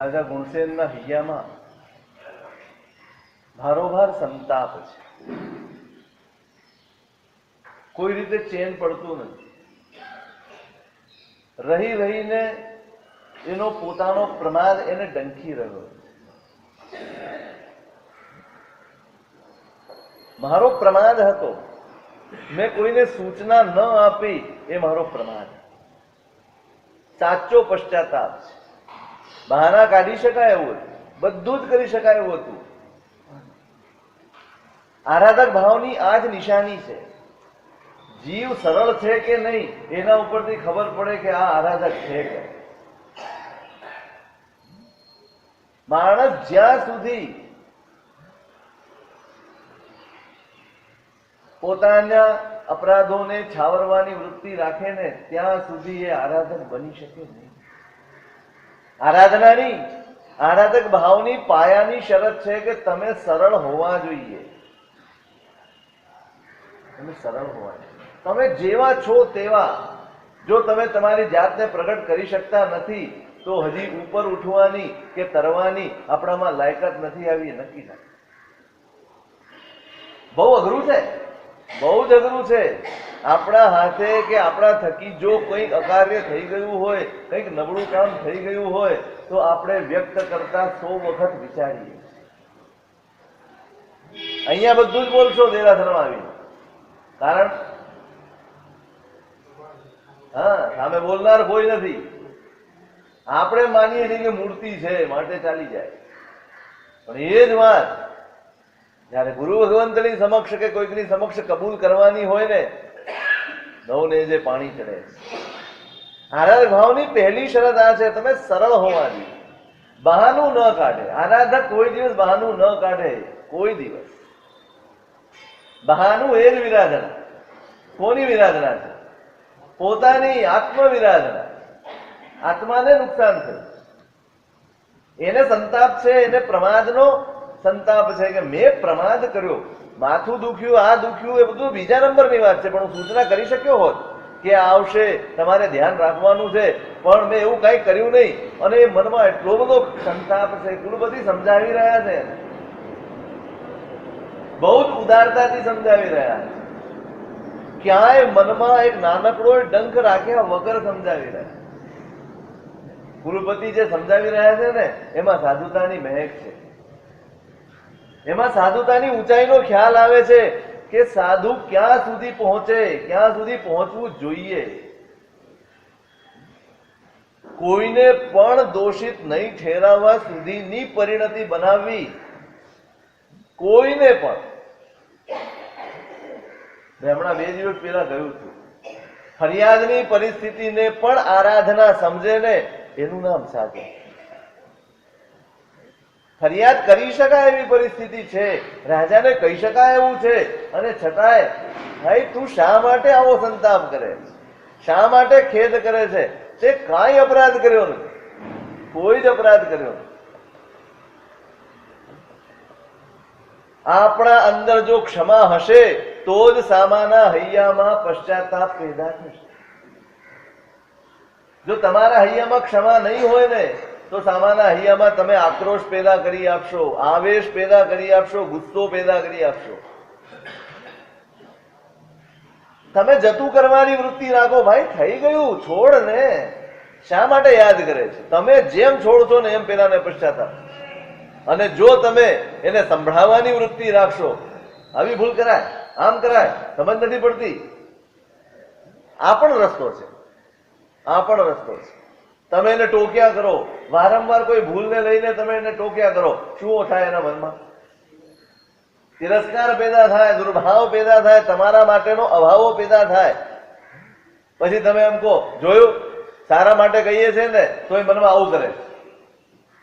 રાજા ગુણસેનના હૈયામાં ભારોભાર સંતાપ છે. કોઈ રીતે ચેન પડતું નથી. રહી રહીને એનો પોતાનો પ્રમાદ એને ડંખી રહ્યો. મારો પ્રમાદ હતો, મેં કોઈને સૂચના ન આપી, એ મારો પ્રમાદ. સાચો પશ્ચાતાપ છે. બહાના કાઢી શકાય એવું હતું, બધું જ કરી શકાય એવું હતું. આરાધક ભાવની આ જ નિશાની છે. જીવ સરળ છે કે નહીં એના ઉપરથી ખબર પડે કે આ આરાધક છે કે. માણસ જ્યાં સુધી પોતાના અપરાધોને છાવરવાની વૃત્તિ રાખે ને ત્યાં સુધી એ આરાધક બની શકે નહીં. આરાધનાની, આરાધક ભાવની પાયાની શરત છે કે તમે સરળ હોવા જોઈએ. તમે સરળ હોવા જોઈએ. તમે જેવા છો તેવા. જો તમે તમારી જાતને પ્રગટ કરી શકતા નથી તો હજી ઉપર ઉઠવાની કે તરવાની આપણામાં લાયકાત નથી આવી, નક્કી થાય. બહુ અઘરું છે, બહુ જ અઘરું છે. આપણા હાથે કે આપણા થકી જો કંઈક અકાર્ય થઈ ગયું હોય, કંઈક નબળું કામ થઈ ગયું હોય તો આપણે વ્યક્ત કરતા 100 વખત વિચારીએ. અહીંયા બધું જ બોલશો દેરાસરમાં આવીને, કારણ સામે બોલનાર કોઈ નથી. આપણે માનીએ છીએ કે મૂર્તિ છે માટે ચાલી જાય, પણ એ જ વાત જયારે ગુરુ ભગવંતની સમક્ષ કે કોઈકની સમક્ષ કબૂલ કરવાની હોય ને, નવને જે પાણી ચડે. આરાધક ભાવની પહેલી શરત આ છે, તમે સરળ હોવા જોઈએ. બહાનું ન કાઢે. આરાધક કોઈ દિવસ બહાનું ન કાઢે, કોઈ દિવસ. બહાનું એ જ વિરાધના. કોની વિરાધના છે? પોતાની આત્મ વિરાધના. આત્માને નુકસાન થયું, એને સંતાપ છે, એને પ્રમાદનો સંતાપ છે કે મેં પ્રમાદ કર્યો, માથું દુખ્યું, આ દુખ્યું, એ બધું બીજા નંબરની વાત છે. પણ હું સૂચના કરી શક્યો હોત કે આવશે, તમારે ધ્યાન રાખવાનું છે, પણ મેં એવું કઈ કર્યું નહીં. અને એ મનમાં એટલો બધો સંતાપ છે. કુલપતિ સમજાવી રહ્યા છે, બહુ જ ઉદારતાથી સમજાવી રહ્યા છે. ક્યાંય મનમાં એક નાનકડો ડંખ રાખ્યા વગર સમજાવી રહ્યા. કુલપતિ જે સમજાવી રહ્યા છે ને, એમાં સાધુતાની મહેક છે. એમાં સાધુતાની ઊંચાઈનો ખ્યાલ આવે છે કે સાધુ ક્યાં સુધી પહોંચે, ક્યાં સુધી પહોંચવું જોઈએ. કોઈને પણ દોષિત નહીં ઠેરાવવા સુધીની પરિણતિ બનાવવી. કોઈને પણ. મેં હમણાં 2 દિવસ પહેલા કહ્યું છું, ફરિયાદની પરિસ્થિતિને પણ આરાધના સમજે ને એનું નામ સાધુ. ફરિયાદ કરી શકાય એવી પરિસ્થિતિ છે, રાજાને કહી શકાય એવું છે, અને છતાંય ભાઈ તું શા માટે આવો સંતાપ કરે, શા માટે ખેદ કરે છે? તે કાંઈ અપરાધ કર્યો નથી, કોઈ જ અપરાધ કર્યો નથી. આપણા અંદર જો ક્ષમા હશે તો જ સામાના હૈયામાં પશ્ચાતાપ પેદા થશે. જો તમારા હૈયામાં ક્ષમા નહીં હોય ને તો સામાના હૈયામાં તમે આક્રોશ પેદા કરી આપશો, આવેશ પેદા કરી આપશો, ગુસ્સો પેદા કરી આપશો. તમે જતું કરવાની વૃત્તિ રાખો. ભાઈ થઈ ગયું, છોડ ને. શા માટે યાદ કરે છે? તમે જેમ છોડશો ને એમ પેલાને પશ્ચાતાપ. અને જો તમે એને સંભળાવવાની વૃત્તિ રાખશો, આવી ભૂલ કરાય, આમ કરાય, સમજ નથી પડતી, આ પણ રસ્તો છે, આ પણ રસ્તો છે. તમે એને ટોક્યા કરો, વારંવાર કોઈ ભૂલને લઈને તમે એને ટોક્યા કરો, શું થાય એના મનમાં? તિરસ્કાર પેદા થાય, દુર્ભાવ પેદા થાય, તમારા માટેનો અભાવો પેદા થાય. પછી તમે એમ કહો, જોયું સારા માટે કહીએ છે ને તો એ મનમાં આવું કરે.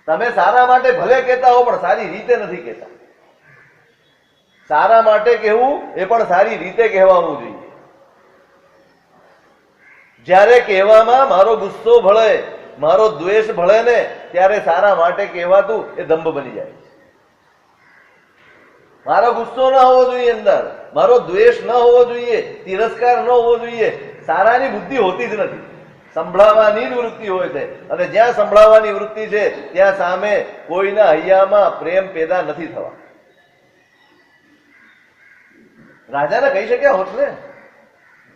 તમે સારા માટે ભલે કહેતા હો પણ સારી રીતે નથી કહેતા. સારા માટે કહેવું એ પણ સારી રીતે કહેવાનું જોઈએ. જ્યારે કહેવામાં મારો ગુસ્સો ભળે, મારો દ્વેષ ભળે ને ત્યારે સારા માટે કહેવાતું એ દંભ બની જાય છે. મારો ગુસ્સો ન હોવો જોઈએ અંદર, મારો દ્વેષ ન હોવો જોઈએ, તિરસ્કાર ન હોવો જોઈએ. સારાની બુદ્ધિ હોતી જ નથી. સંભળાવવાની જ વૃત્તિ હોય છે, અને જ્યાં સંભળાવવાની વૃત્તિ છે ત્યાં સામે કોઈના હૈયામાં પ્રેમ પેદા નથી થવા. રાજાને કહી શક્યા હોત ને,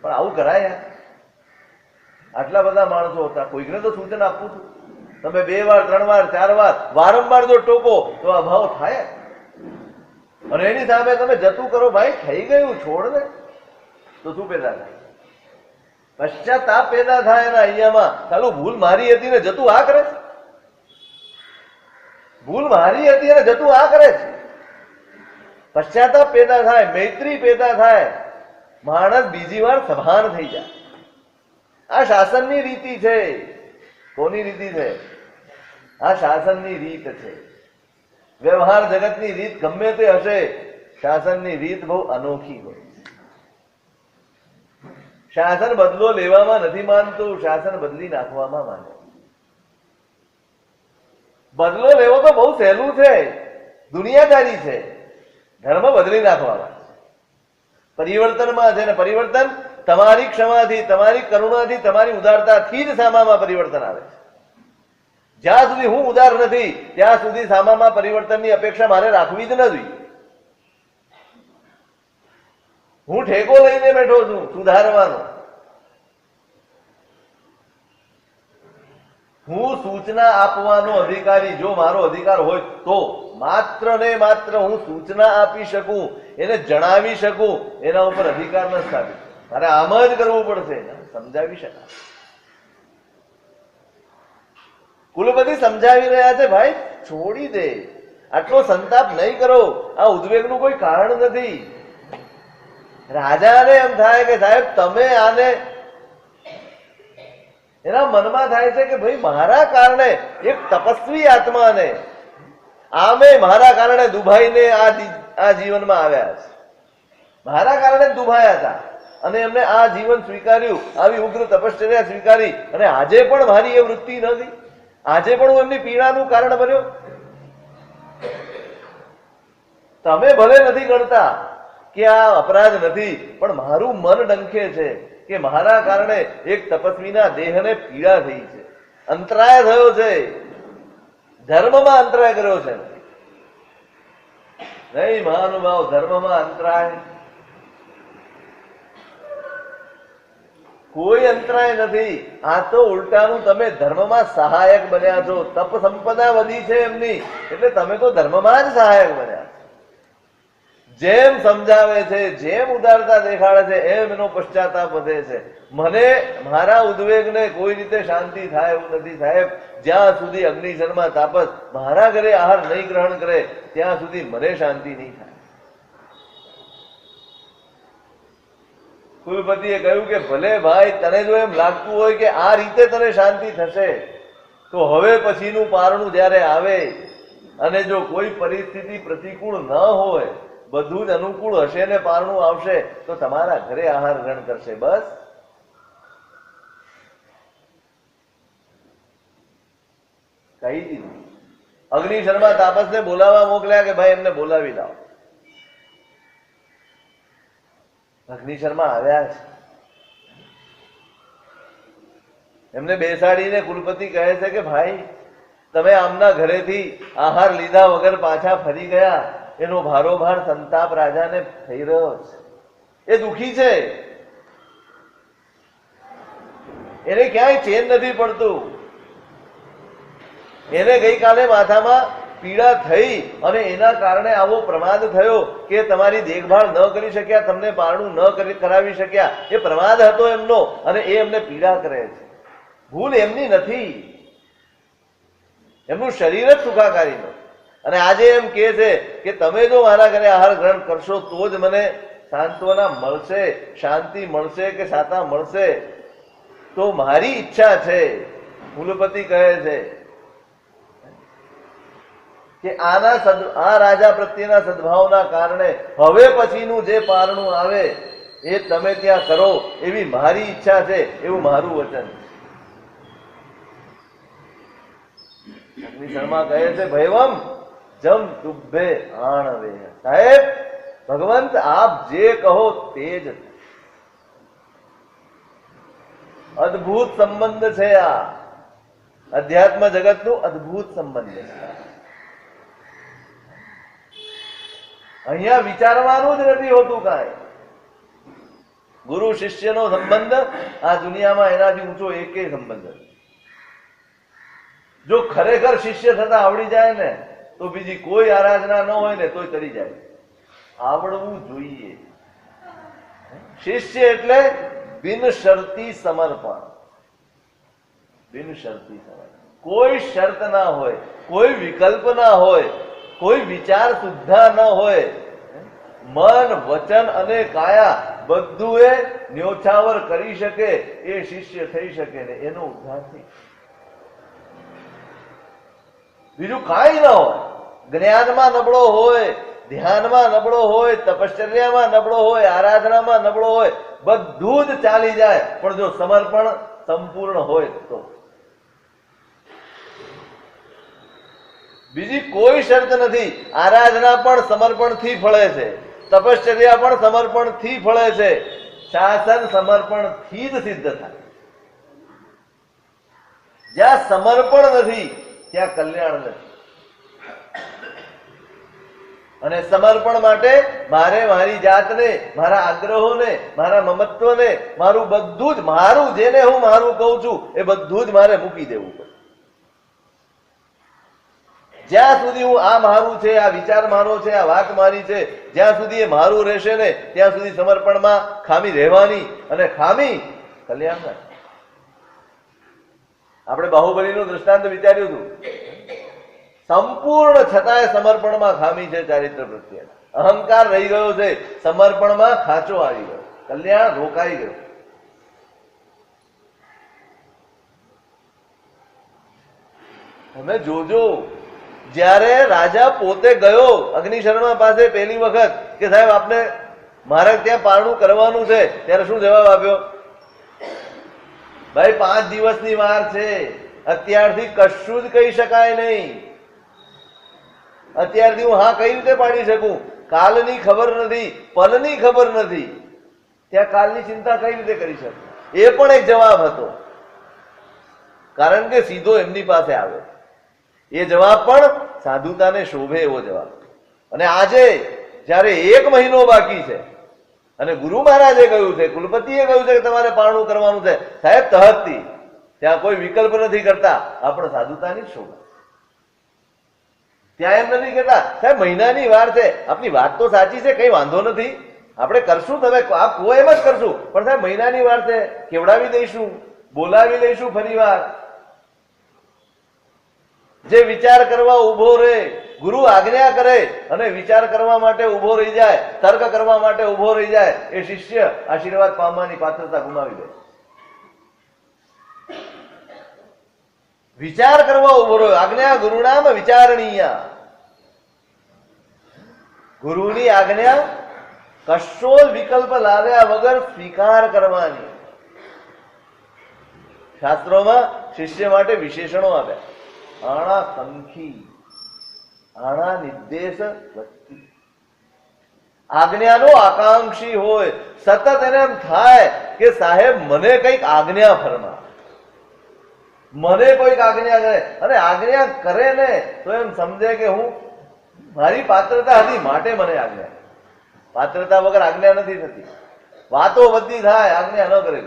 પણ આવું કરાય? આટલા બધા માણસો હતા, કોઈકને તો સૂચન આપવું છું. તમે 2 વાર 3 વાર 4 વાર વારંવાર જો ટોકો તો અભાવ થાય, અને એની સામે તમે જતું કરો, ભાઈ થઈ ગયું છોડ ને, તો શું પેદા થાય? પશ્ચાતાપ પેદા થાય એના અહીંયામાં. ચાલુ ભૂલ મારી હતી ને જતું આ કરે છે, ભૂલ મારી હતી અને જતું આ કરે છે. પશ્ચાતાપ પેદા થાય, મૈત્રી પેદા થાય, માણસ બીજી વાર સભાન થઈ જાય. આ શાસનની રીતિ છે. કોની રીતિ છે? આ શાસનની રીત છે. વ્યવહાર જગતની રીત ગમે તે હશે, શાસનની રીત બહુ અનોખી હોય. શાસન બદલો લેવામાં નથી માનતું, શાસન બદલી નાખવામાં માને. બદલો લેવો તો બહુ સહેલું છે, દુનિયાદારી છે. ધર્મ બદલી નાખવામાં પરિવર્તનમાં છે, ને પરિવર્તન તમારી ક્ષમાથી, તમારી કરુણાથી, તમારી ઉદારતાથી જ સામામાં પરિવર્તન આવે છે. જ્યાં સુધી હું ઉદાર નથી ત્યાં સુધી સામામાં પરિવર્તનની અપેક્ષા મારે રાખવી જ ન જોઈએ. હું ઠેકો લઈને બેઠો છું સુધારવાનો. હું સૂચના આપવાનો અધિકારી, જો મારો અધિકાર હોય તો માત્ર ને માત્ર હું સૂચના આપી શકું, એને જણાવી શકું, એના ઉપર અધિકાર ન સ્થાપિત. મારે આમ જ કરવું પડશે, સમજાવી શકાય. કુલપતિ સમજાવી રહ્યા છે, ભાઈ છોડી દે, આટલો સંતાપ નહીં કરો, આ ઉદ્વેગનું કોઈ કારણ નથી. રાજાને એમ થાય કે સાહેબ તમે આને, એના મનમાં થાય છે કે ભાઈ મારા કારણે એક તપસ્વી આત્માને, આમે મારા કારણે દુભાઈને આ જીવનમાં આવ્યા છે, મારા કારણે જ દુભાયા હતા, અને એમને આ જીવન સ્વીકાર્યું, આવી ઉગ્ર તપશ્ચર્યા સ્વીકારી, અને આજે પણ મારી એ વૃત્તિ નથી, આજે પણ હું એમની પીડાનું કારણ બન્યો. તમે ભલે નથી ગણતા કે આ અપરાધ નથી, પણ મારું મન ડંખે છે કે મારા કારણે એક તપસ્વીના દેહને પીડા થઈ છે, અંતરાય થયો છે, ધર્મમાં અંતરાય કર્યો છે. નહીં મહાનુભાવ, ધર્મમાં અંતરાય કોઈ અંતરાય નથી. આ તો ઉલટાનું તમે ધર્મમાં સહાયક બન્યા છો. તપ સંપદા વધી છે એમની, એટલે તમે તો ધર્મમાં જ સહાયક બન્યા. જેમ સમજાવે છે, જેમ ઉદારતા દેખાડે છે, એમ એનો પશ્ચાતાપ વધે છે. મને મારા ઉદ્વેગને કોઈ રીતે શાંતિ થાય એવું નથી સાહેબ. જ્યાં સુધી અગ્નિ શર્મા તાપસ મારા ઘરે આહાર નહીં ગ્રહણ કરે ત્યાં સુધી મને શાંતિ નહીં થાય. કુલપતિએ કહ્યું કે ભલે ભાઈ, તને જો એમ લાગતું હોય કે આ રીતે તને શાંતિ થશે, તો હવે પછીનું પારણું જયારે આવે અને જો કોઈ પરિસ્થિતિ પ્રતિકૂળ ન હોય, બધું જ અનુકૂળ હશે ને પારણું આવશે, તો તમારા ઘરે આહાર ગ્રહણ કરશે. બસ કહી દીધું. અગ્નિ શર્મા તાપસને બોલાવવા મોકલ્યા કે ભાઈ એમને બોલાવી લાવો. અગ્નિ શર્મા આવ્યા છે. એમને બેસાડીને કુલપતિ કહે છે કે ભાઈ તમે આમના ઘરેથી આહાર લીધા વગર પાછા ફરી ગયા, એનો ભારોભાર સંતાપ રાજાને થઈ રહ્યો છે. એ દુઃખી છે, એને ક્યાંય ચેન નથી પડતું. એને ગઈકાલે માથામાં પીડા થઈ અને એના કારણે આવો પ્રમાદ થયો કે તમારી દેખભાળ ન કરી શક્યા, તમને પારણું ન કરાવી શક્યા. એ પ્રમાદ હતો એમનો, અને એ એમને પીડા કરે છે. ભૂલ એમની નથી, એમનું શરીર જ સુખાકારીનું. અને આજે એમ કે છે કે તમે જો મારા ઘરે આહાર ગ્રહણ કરશો તો જ મને સાંત્વના મળશે, શાંતિ મળશે કે સાતા મળશે. તો મારી ઈચ્છા છે, કુલપતિ કહે છે કે આ રાજા પ્રત્યેના સદભાવના કારણે હવે પછીનું જે પારણું આવે એ તમે ત્યાં કરો, એવી મારી ઈચ્છા છે, એવું મારું વચન. અગ્નિ શર્મા કહે છે ભૈવમ જમ તુભ્ભે આણવે. સાહેબ ભગવંત આપ જે કહો તે જ. અદ્ભુત સંબંધ છે આ અધ્યાત્મ જગતનું અદ્ભુત સંબંધ છે. અહીંયા વિચારવાનું જ નથી હોતું કાંઈ. ગુરુ શિષ્યનો સંબંધ આ દુનિયામાં એનાથી ઊંચો એકેય સંબંધ નથી. જો ખરેખર શિષ્ય થતા આવડી જાય ને તો બીજી કોઈ આરાધના ન હોય ને તોય કરી જાય. આવડવું જોઈએ. શિષ્ય એટલે બિનશરતી સમર્પણ. બિનશરતી સમર્પણ, કોઈ શરત ના હોય, કોઈ વિકલ્પ ના હોય, કોઈ વિચાર સુદ્ધા ન હોય. મન, વચન અને કાયા બધું એ ન્યોછાવર કરી શકે એ શિષ્ય થઈ શકે ને એનો ઉદ્ધાર થઈ. બીજું કાંઈ ન હોય. જ્ઞાનમાં નબળો હોય, ધ્યાનમાં નબળો હોય, તપશ્ચર્યામાં નબળો હોય, આરાધનામાં નબળો હોય, બધું જ ચાલી જાય. પણ જો સમર્પણ સંપૂર્ણ હોય તો બીજી કોઈ શરત નથી. આરાધના પણ સમર્પણથી ફળે છે, તપશ્ચર્યા પણ સમર્પણથી ફળે છે, શાસન સમર્પણથી જ સિદ્ધ થાય. જ્યાં સમર્પણ નથી ત્યાં કલ્યાણ નથી. અને સમર્પણ માટે મારે મારી જાતને, મારા આગ્રહોને, મારા મમત્વને, મારું બધું જ, મારું જેને હું મારું કહું છું એ બધું જ મારે મૂકી દેવું પડે. જ્યાં સુધી હું આ મારું છે, આ વિચાર મારો છે, આ વાત મારી છે, જ્યાં સુધી એ મારું રહેશે ને ત્યાં સુધી સમર્પણમાં ખામી રહેવાની. અને ખામી કલ્યાણ ના. આપણે બાહુબલીનું દૃષ્ટાંત વિચાર્યું હતું. સંપૂર્ણ છતાંય સમર્પણમાં ખામી છે ચારિત્ર પ્રત્યે. અહંકાર રહી ગયો છે, સમર્પણમાં ખાંચો આવી ગયો, કલ્યાણ રોકાઈ ગયું. તમે જોજો, જ્યારે રાજા પોતે ગયો અગ્નિશર્મા પાસે પહેલી વખત કે સાહેબ આપને મારે ત્યાં પારણું કરવાનું છે, ત્યારે શું જવાબ આપ્યો? ભાઈ 5 દિવસની વાર છે, અત્યારથી કશું જ કહી શકાય નહીં. અત્યારથી હું હા કઈ રીતે પાડી શકું? કાલની ખબર નથી, પલની ખબર નથી, ત્યાં કાલની ચિંતા કઈ રીતે કરી શકું? એ પણ એક જવાબ હતો, કારણ કે સીધો એમની પાસે આવ્યો. એ જવાબ પણ સાધુતાને શોભે એવો જવાબ. અને આજે જયારે 1 મહિનો બાકી છે અને ગુરુ મહારાજે કહ્યું છે, કુલપતિએ કહ્યું છે કે તમારે પારણું કરવાનું છે, સાહેબ તહતથી, ત્યાં કોઈ વિકલ્પ નથી કરતા. આપણે સાધુતાની જ શોભા. ત્યાં એમ નથી કહેતા સાહેબ મહિનાની વાર છે, આપની વાત તો સાચી છે, કઈ વાંધો નથી, આપણે કરશું, તમે આપ કહો એમ જ કરશું, પણ સાહેબ મહિનાની વાર છે, કેવડાવી દઈશું, બોલાવી લઈશું ફરી વાર. જે વિચાર કરવા ઉભો રહે, ગુરુ આજ્ઞા કરે અને વિચાર કરવા માટે ઉભો રહી જાય, તર્ક કરવા માટે ઉભો રહી જાય, એ શિષ્ય આશીર્વાદ પામવાની પાત્રતા ગુમાવી દે. વિચાર કરવા ઉભો રહ્યો, આજ્ઞા ગુરુનામ વિચારણીય. ગુરુની આજ્ઞા કશો વિકલ્પ લાવ્યા વગર સ્વીકાર કરવાની. શાસ્ત્રોમાં શિષ્ય માટે વિશેષણો આપ્યા. આણા સંખી, આણા નિર્દેશ વસ્તી. આજ્ઞાનો આકાંક્ષી હોય, સતત એને એમ થાય કે સાહેબ મને કઈક આજ્ઞા ફરમા, મને કોઈક આજ્ઞા કરે. અને આજ્ઞા કરે ને તો એમ સમજે કે હું, મારી પાત્રતા હતી માટે મને આજ્ઞા. પાત્રતા વગર આજ્ઞા નથી થતી. વાતો બધી થાય, આજ્ઞા ન કરે.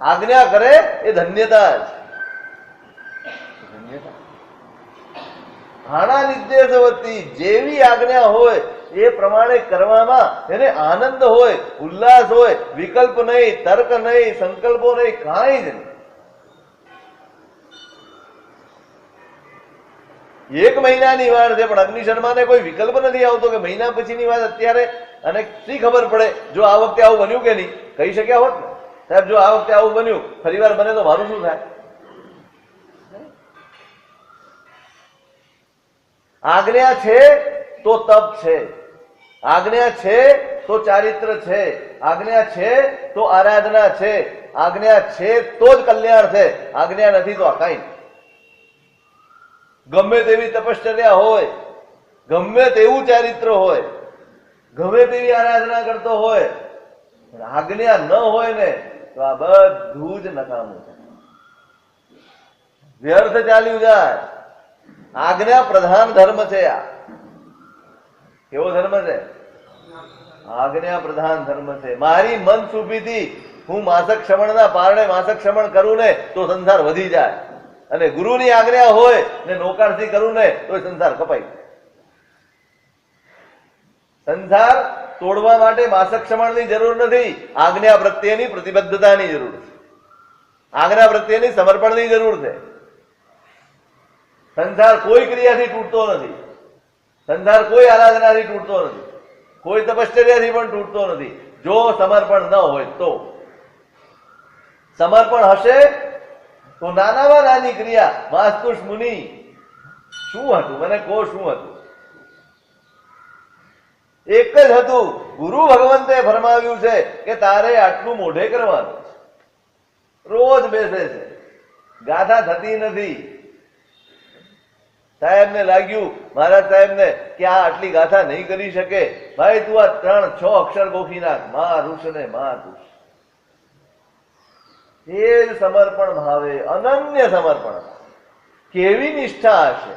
આજ્ઞા કરે એ ધન્યતા જ. આના નિર્દેશવતી, જેવી આજ્ઞા હોય એ પ્રમાણે કરવામાં એને આનંદ હોય, ઉલ્લાસ હોય, વિકલ્પ નહીં, તર્ક નહીં, સંકલ્પો નહીં, કાંઈ જ નહીં. 1 મહિનાની વાર છે, પણ અગ્નિશર્માને કોઈ વિકલ્પ નથી આવતો કે મહિના પછીની વાત અત્યારે. અને શી ખબર પડે જો આ વખતે આવું બન્યું કે નહીં? કહી શક્યા હોત ને સાહેબ જો આ વખતે આવું બન્યું, ફરી વાર બને તો મારું શું થાય? આજ્ઞા છે તો તપ છે, આજ્ઞા છે તો ચારિત્ર છે, આજ્ઞા છે તો આરાધના છે, આજ્ઞા છે તો જ કલ્યાણ છે. આજ્ઞા નથી તો આ કાંઈ. ગમે તેવી તપશ્ચર્યા હોય, ગમે તેવું ચારિત્ર હોય, ગમે તેવી આરાધના કરતો હોય, આજ્ઞા ન હોય ને તો આ બધું જ નકામું છે, વ્યર્થ ચાલ્યું જાય. આજ્ઞા પ્રધાન ધર્મ છે. આ કેવો ધર્મ છે? આજ્ઞા પ્રધાન ધર્મ છે. મારી મન સુપીથી હું માસક ક્ષમણના પારણે માસક ક્ષમણ કરું ને તો સંસાર વધી જાય, અને ગુરુની આજ્ઞા હોય ને નોકારથી કરું ને તો સંસાર કપાઈ જાય. સંસાર તોડવા માટે માસક ક્ષમણની જરૂર નથી, આજ્ઞા પ્રત્યેની પ્રતિબદ્ધતાની જરૂર છે, આજ્ઞા પ્રત્યેની સમર્પણની જરૂર છે. સંસાર કોઈ ક્રિયાથી તૂટતો નથી, સંસાર કોઈ આરાધનાથી તૂટતો નથી, કોઈ તપશ્ચર્યાથી પણ તૂટતો નથી, જો સમર્પણ ન હોય તો. સમર્પણ હશે તો નાનામાં નાની ક્રિયા, વાસ્તુષ મુનિ શું હતું મને કહો, શું હતું? એક જ હતું. ગુરુ ભગવંતે ફરમાવ્યું છે કે તારે આટલું મોઢે કરવાનું. રોજ બેસે છે, ગાથા થતી નથી. સાહેબને લાગ્યું, મહારાજ સાહેબને, કે આ આટલી ગાથા નહીં કરી શકે. ભાઈ તું આ 3-6 અક્ષર ગોખી નાખ, મા ઋષ ને મા તુષ. એ જ સમર્પણ ભાવે, અનન્ય સમર્પણ. કેવી નિષ્ઠા હશે!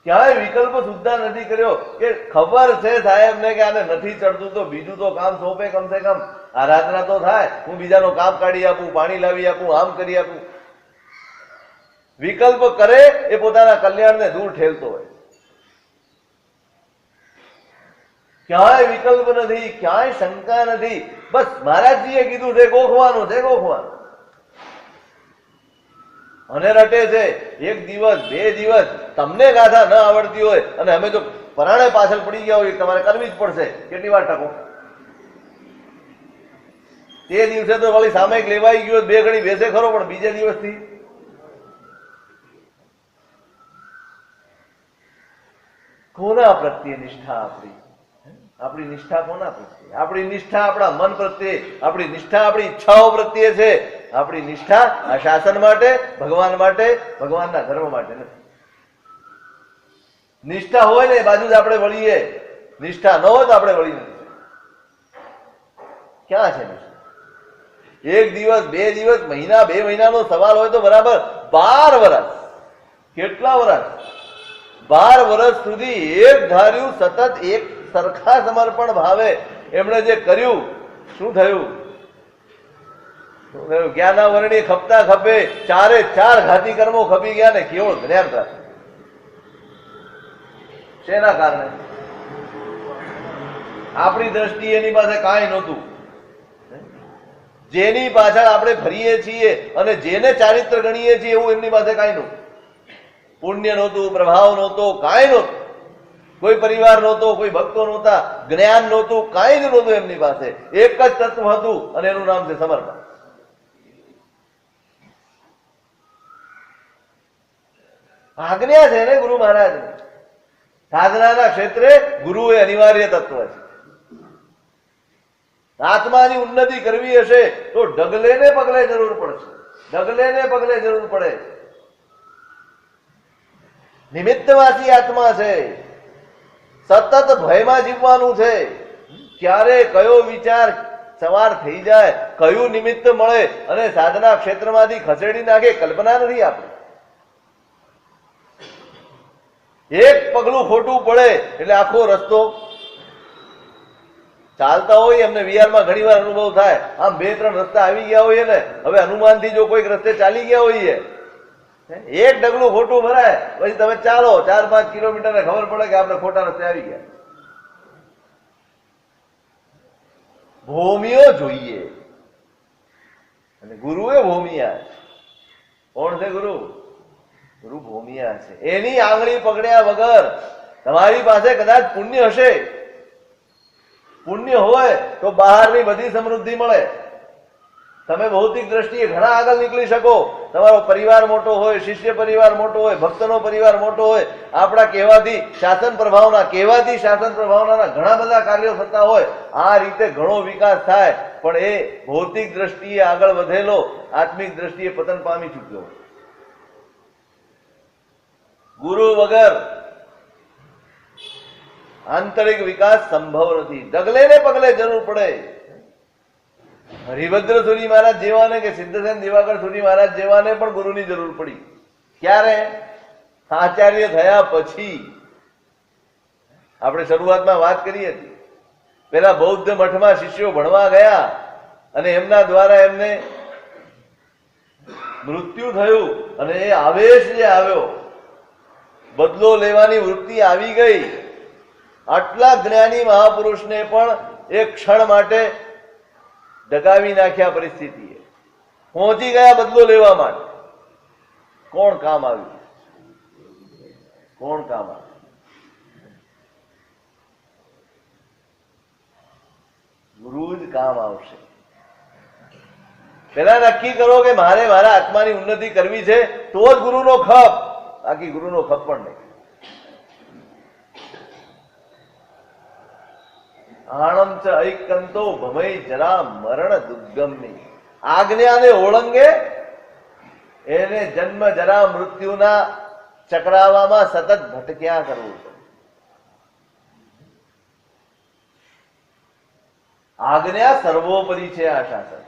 ક્યાંય વિકલ્પ સુદ્ધા નથી કર્યો કે ખબર છે સાહેબને કે આને નથી ચડતું તો બીજું તો કામ સોંપે, કમસે કમ આરાધના તો થાય, હું બીજાનું કામ કાઢી આપું, પાણી લાવી આપું, આમ કરી આપું. વિકલ્પ કરે એ પોતાના કલ્યાણને દૂર ઠેલતો હોય. ક્યાંય વિકલ્પ નથી, ક્યાંય શંકા નથી. બસ મહારાજજીએ કીધું છે ગોખવાનું છે, ગોખવાનું. અને રટે છે. 1 દિવસ 2 દિવસ તમને ગાથા ન આવડતી હોય અને અમે તો પરાણે પાછળ પડી ગયા હોય, તમારે કરવી જ પડશે. કેટલી વાર ટકો? તે દિવસે તો વળી સામયિક લેવાઈ ગયો, 2 ઘડી બેસે ખરો, પણ બીજે દિવસથી કોના પ્રત્યે નિષ્ઠા આપણી? આપણી નિષ્ઠા કોના પ્રત્યે? આપણી નિષ્ઠા આપણા મન પ્રત્યે, આપણી નિષ્ઠા આપણી ઈચ્છાઓ પ્રત્યે છે. આપણી નિષ્ઠા આ શાસન માટે, ભગવાન માટે, ભગવાનના ધર્મ માટે નથી. નિષ્ઠા હોય ને એ બાજુ જ આપણે વળીએ, નિષ્ઠા ન હોય તો આપણે વળી નથી. ક્યાં છે નિષ્ઠા? 1 દિવસ 2 દિવસ, મહિના 2 મહિનાનો સવાલ હોય તો બરાબર. 12 વર્ષ, કેટલા વર્ષ? 12 વર્ષ સુધી એક ધાર્યું, સતત એક સરખા સમર્પણ ભાવે એમણે જે કર્યું, શું થયું? જ્ઞાના વર્ણી ખપતા ખપે, 4 ઘાતી કર્મો ખપી ગયા ને કેવો જ્ઞાન પ્રાપ્ત. શેના કારણે? આપણી દ્રષ્ટિએ એની પાસે કાંઈ નહોતું. જેની પાછળ આપણે ફરીએ છીએ અને જેને ચારિત્ર ગણીએ છીએ એવું એમની પાસે કાંઈ નહોતું. પુણ્ય નહોતું, પ્રભાવ નહોતો, કાંઈ નહોતું. કોઈ પરિવાર નહોતો, કોઈ ભક્તો નહોતા, જ્ઞાન નહોતું, કાંઈ જ નહોતું એમની પાસે. એક જ તત્વ હતું અને એનું નામ છે સમર્પણ. આજ્ઞા છે ને ગુરુ મહારાજ. સાધનાના ક્ષેત્રે ગુરુ એ અનિવાર્ય તત્વ છે. આત્માની ઉન્નતિ કરવી હશે તો ડગલે ને પગલે જરૂર પડશે, ડગલે ને પગલે જરૂર પડે. નિમિત્તવાસી આત્મા છે, સતત ભયમાં જીવવાનું છે. ક્યારે કયો વિચાર સવાર થઈ જાય, કયું નિમિત્ત મળે અને સાધના ક્ષેત્રમાંથી ખસેડી નાખે, કલ્પના નથી આપણી. એક પગલું ખોટું પડે એટલે આખો રસ્તો. ચાલતા હોય એમને વિહારમાં ઘણી વાર અનુભવ થાય, આમ 2-3 રસ્તા આવી ગયા હોય ને, હવે હનુમાનથી જો કોઈક રસ્તે ચાલી ગયા હોઈએ, એક ડગલું ખોટું ભરાય પછી તમે ચાલો 4-5 કિલોમીટર ને ખબર પડે કે આપણે ખોટા રસ્તે આવી ગયા. ભૂમિઓ જોઈએ અને ગુરુ એ ભૂમિયા છે. કોણ છે ગુરુ? ગુરુ ભૂમિયા છે. એની આંગળી પકડ્યા વગર તમારી પાસે કદાચ પુણ્ય હશે, પુણ્ય હોય તો બહારની બધી સમૃદ્ધિ મળે, તમે ભૌતિક દ્રષ્ટિએ ઘણા આગળ નીકળી શકો. તમારો પરિવાર મોટો હોય, શિષ્ય પરિવાર મોટો હોય, ભક્તનો પરિવાર મોટો હોય, આપણા કહેવાથી શાસન પ્રભાવના ઘણા બધા કાર્યો થતા હોય, આ રીતે ઘણો વિકાસ થાય. પણ એ ભૌતિક દ્રષ્ટિએ આગળ વધેલો આત્મિક દ્રષ્ટિએ પતન પામી ચૂક્યો. ગુરુ વગર આંતરિક વિકાસ સંભવ નથી. ડગલે ને પગલે જરૂર પડે. હરિભદ્ર સુરી મહારાજ જેવાને કે સિદ્ધસેન દિવાકર સુરી મહારાજ જેવાને પણ ગુરુની જરૂર પડી. ક્યારે? આચાર્ય થયા પછી. આપણે શરૂઆતમાં વાત કરી હતી, પેલા બૌદ્ધ મઠમાં શિષ્યો ભણવા ગયા અને એમના દ્વારા એમને મૃત્યુ થયું અને એ આવેશ જે આવ્યો, બદલો લેવાની વૃત્તિ આવી ગઈ. આટલા જ્ઞાની મહાપુરુષને પણ એક ક્ષણ માટે ડગાવી નાખ્યા પરિસ્થિતિએ. પહોંચી ગયા બદલો લેવા માટે. કોણ કામ આવ્યું? કોણ કામ આવ્યું? ગુરુ જ કામ આવશે. પેલા નક્કી કરો કે મારે મારા આત્માની ઉન્નતિ કરવી છે, તો જ ગુરુનો ખપ, બાકી ગુરુનો ખપ પણ નહીં. આણમ ચ ઐકંતો ભમય જરા મરણ દુર્ગમની. આજ્ઞાને ઓળંગે એને જન્મ જરા મૃત્યુના ચક્રાવામાં સતત ભટક્યા કરવું છે. આજ્ઞા સર્વોપરી છે. આ શાસન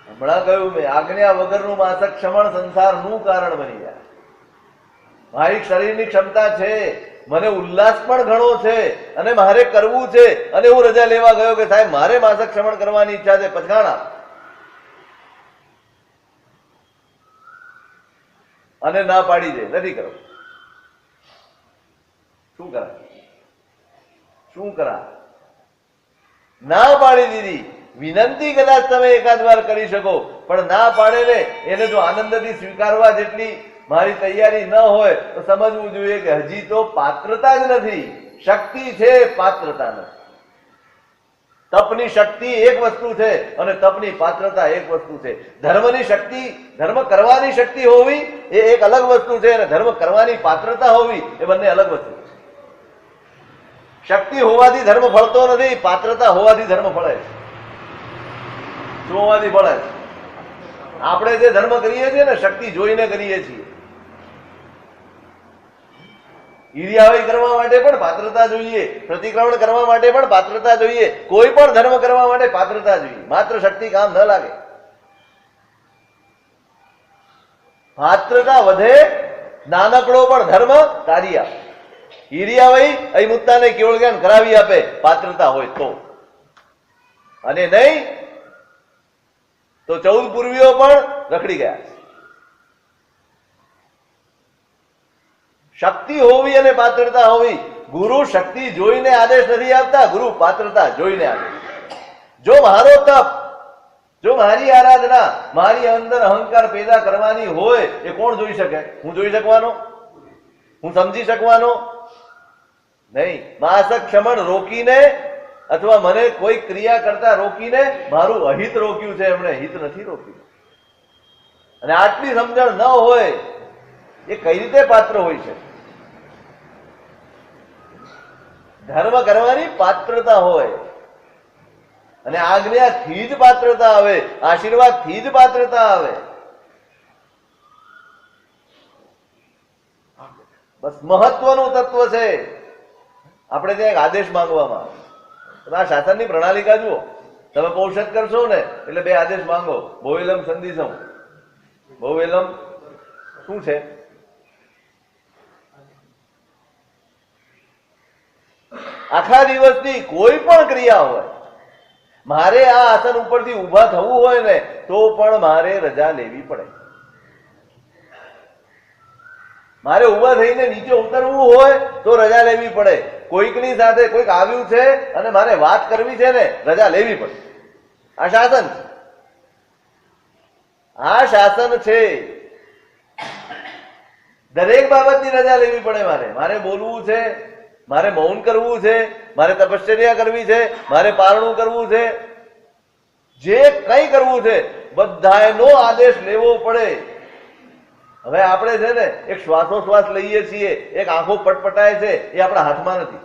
હમણાં કહ્યું મેં, આજ્ઞા વગરનું માસક ક્ષમણ સંસારનું કારણ બની જાય. મારી શરીરની ક્ષમતા છે, મને ઉલ્લાસ પણ ઘણો છે અને મારે કરવું છે, અને હું રજા લેવા ગયો કે સાહેબ મારે માસક ક્ષમણ કરવાની ઈચ્છા છે, પછાણા અને ના પાડી દે, નથી કરવું. શું કરાય? શું કરાય? ના પાડી દીધી. વિનંતી કદાચ તમે એકાદ વાર કરી શકો, પણ ના પાડે ને એને જો આનંદથી સ્વીકારવા જેટલી મારી તૈયારી ન હોય તો સમજવું જોઈએ કે હજી તો પાત્રતા જ નથી. શક્તિ છે, પાત્રતા નથી. તપની શક્તિ એક વસ્તુ છે અને તપની પાત્રતા એક વસ્તુ છે. ધર્મની શક્તિ, ધર્મ કરવાની શક્તિ હોવી એ એક અલગ વસ્તુ છે, અને ધર્મ કરવાની પાત્રતા હોવી એ બંને અલગ વસ્તુ છે. શક્તિ હોવાથી ધર્મ ફળતો નથી, પાત્રતા હોવાથી ધર્મ ફળે છે. શું હોવાથી ફળે છે? આપણે જે ધર્મ કરીએ છીએ ને, શક્તિ જોઈને કરીએ છીએ. ઈર્યાવય કરવા માટે પણ પાત્રતા જોઈએ, પ્રતિક્રમણ કરવા માટે પણ પાત્રતા જોઈએ, કોઈ પણ ધર્મ કરવા માટે પાત્રતા જોઈએ. માત્ર શક્તિ કામ ન લાગે. પાત્રતા વધે, નાનકડો પણ ધર્મ તારી આપે. ઈર્યાવય અહિમુત્તાને કેવળ જ્ઞાન કરાવી આપે, પાત્રતા હોય તો. અને નહીં તો 14 પૂર્વીઓ પણ રખડી ગયા. શક્તિ હોવી અને પાત્રતા હોવી. ગુરુ શક્તિ જોઈને આદેશ નથી આપતા, ગુરુ પાત્રતા જોઈને આદેશ. જો મારો તપ, જો મારી આરાધના મારી અંદર અહંકાર પેદા કરવાની હોય, એ કોણ જોઈ શકે? હું જોઈ શકવાનો? હું સમજી શકવાનો? નહીં. માસક ક્ષમણ રોકીને અથવા મને કોઈ ક્રિયા કરતા રોકીને મારું અહિત રોક્યું છે, એમણે હિત નથી રોક્યું. અને આટલી સમજણ ન હોય એ કઈ રીતે પાત્ર હોય છે? ધર્મ કરવાની પાત્રતા હોય, અને આજ્ઞાથી જ પાત્રતા આવે, આશીર્વાદથી જ પાત્રતા આવે. બસ મહત્વનું તત્વ છે. આપણે ત્યાં એક આદેશ માંગવામાં આવે. આ શાસનની પ્રણાલિકા જુઓ. તમે પૌષધ કરશો ને એટલે 2 આદેશ માંગો. ભોવેલમ સંદિશમ. ભોવેલમ શું છે? આખા દિવસની કોઈ પણ ક્રિયા હોય, મારે આ આસન ઉપરથી ઊભા થવું હોય ને તો પણ મારે રજા લેવી પડે. મારે ઊભા થઈને નીચે ઉતરવું હોય તો રજા લેવી પડે. કોઈકની સાથે કોઈક આવ્યું છે અને મારે વાત કરવી છે ને, રજા લેવી પડે. આ શાસન છે. આ શાસન છે. દરેક બાબતની રજા લેવી પડે. મારે બોલવું છે, મારે મૌન કરવું છે, મારે તપશ્ચર્યા કરવી છે, મારે પારણું કરવું છે, જે કંઈ કરવું છે બધાનો આદેશ લેવો પડે. હવે આપણે છે ને એક શ્વાસોશ્વાસ લઈએ છીએ, એક આંખો પટપટાય છે, એ આપણા હાથમાં નથી.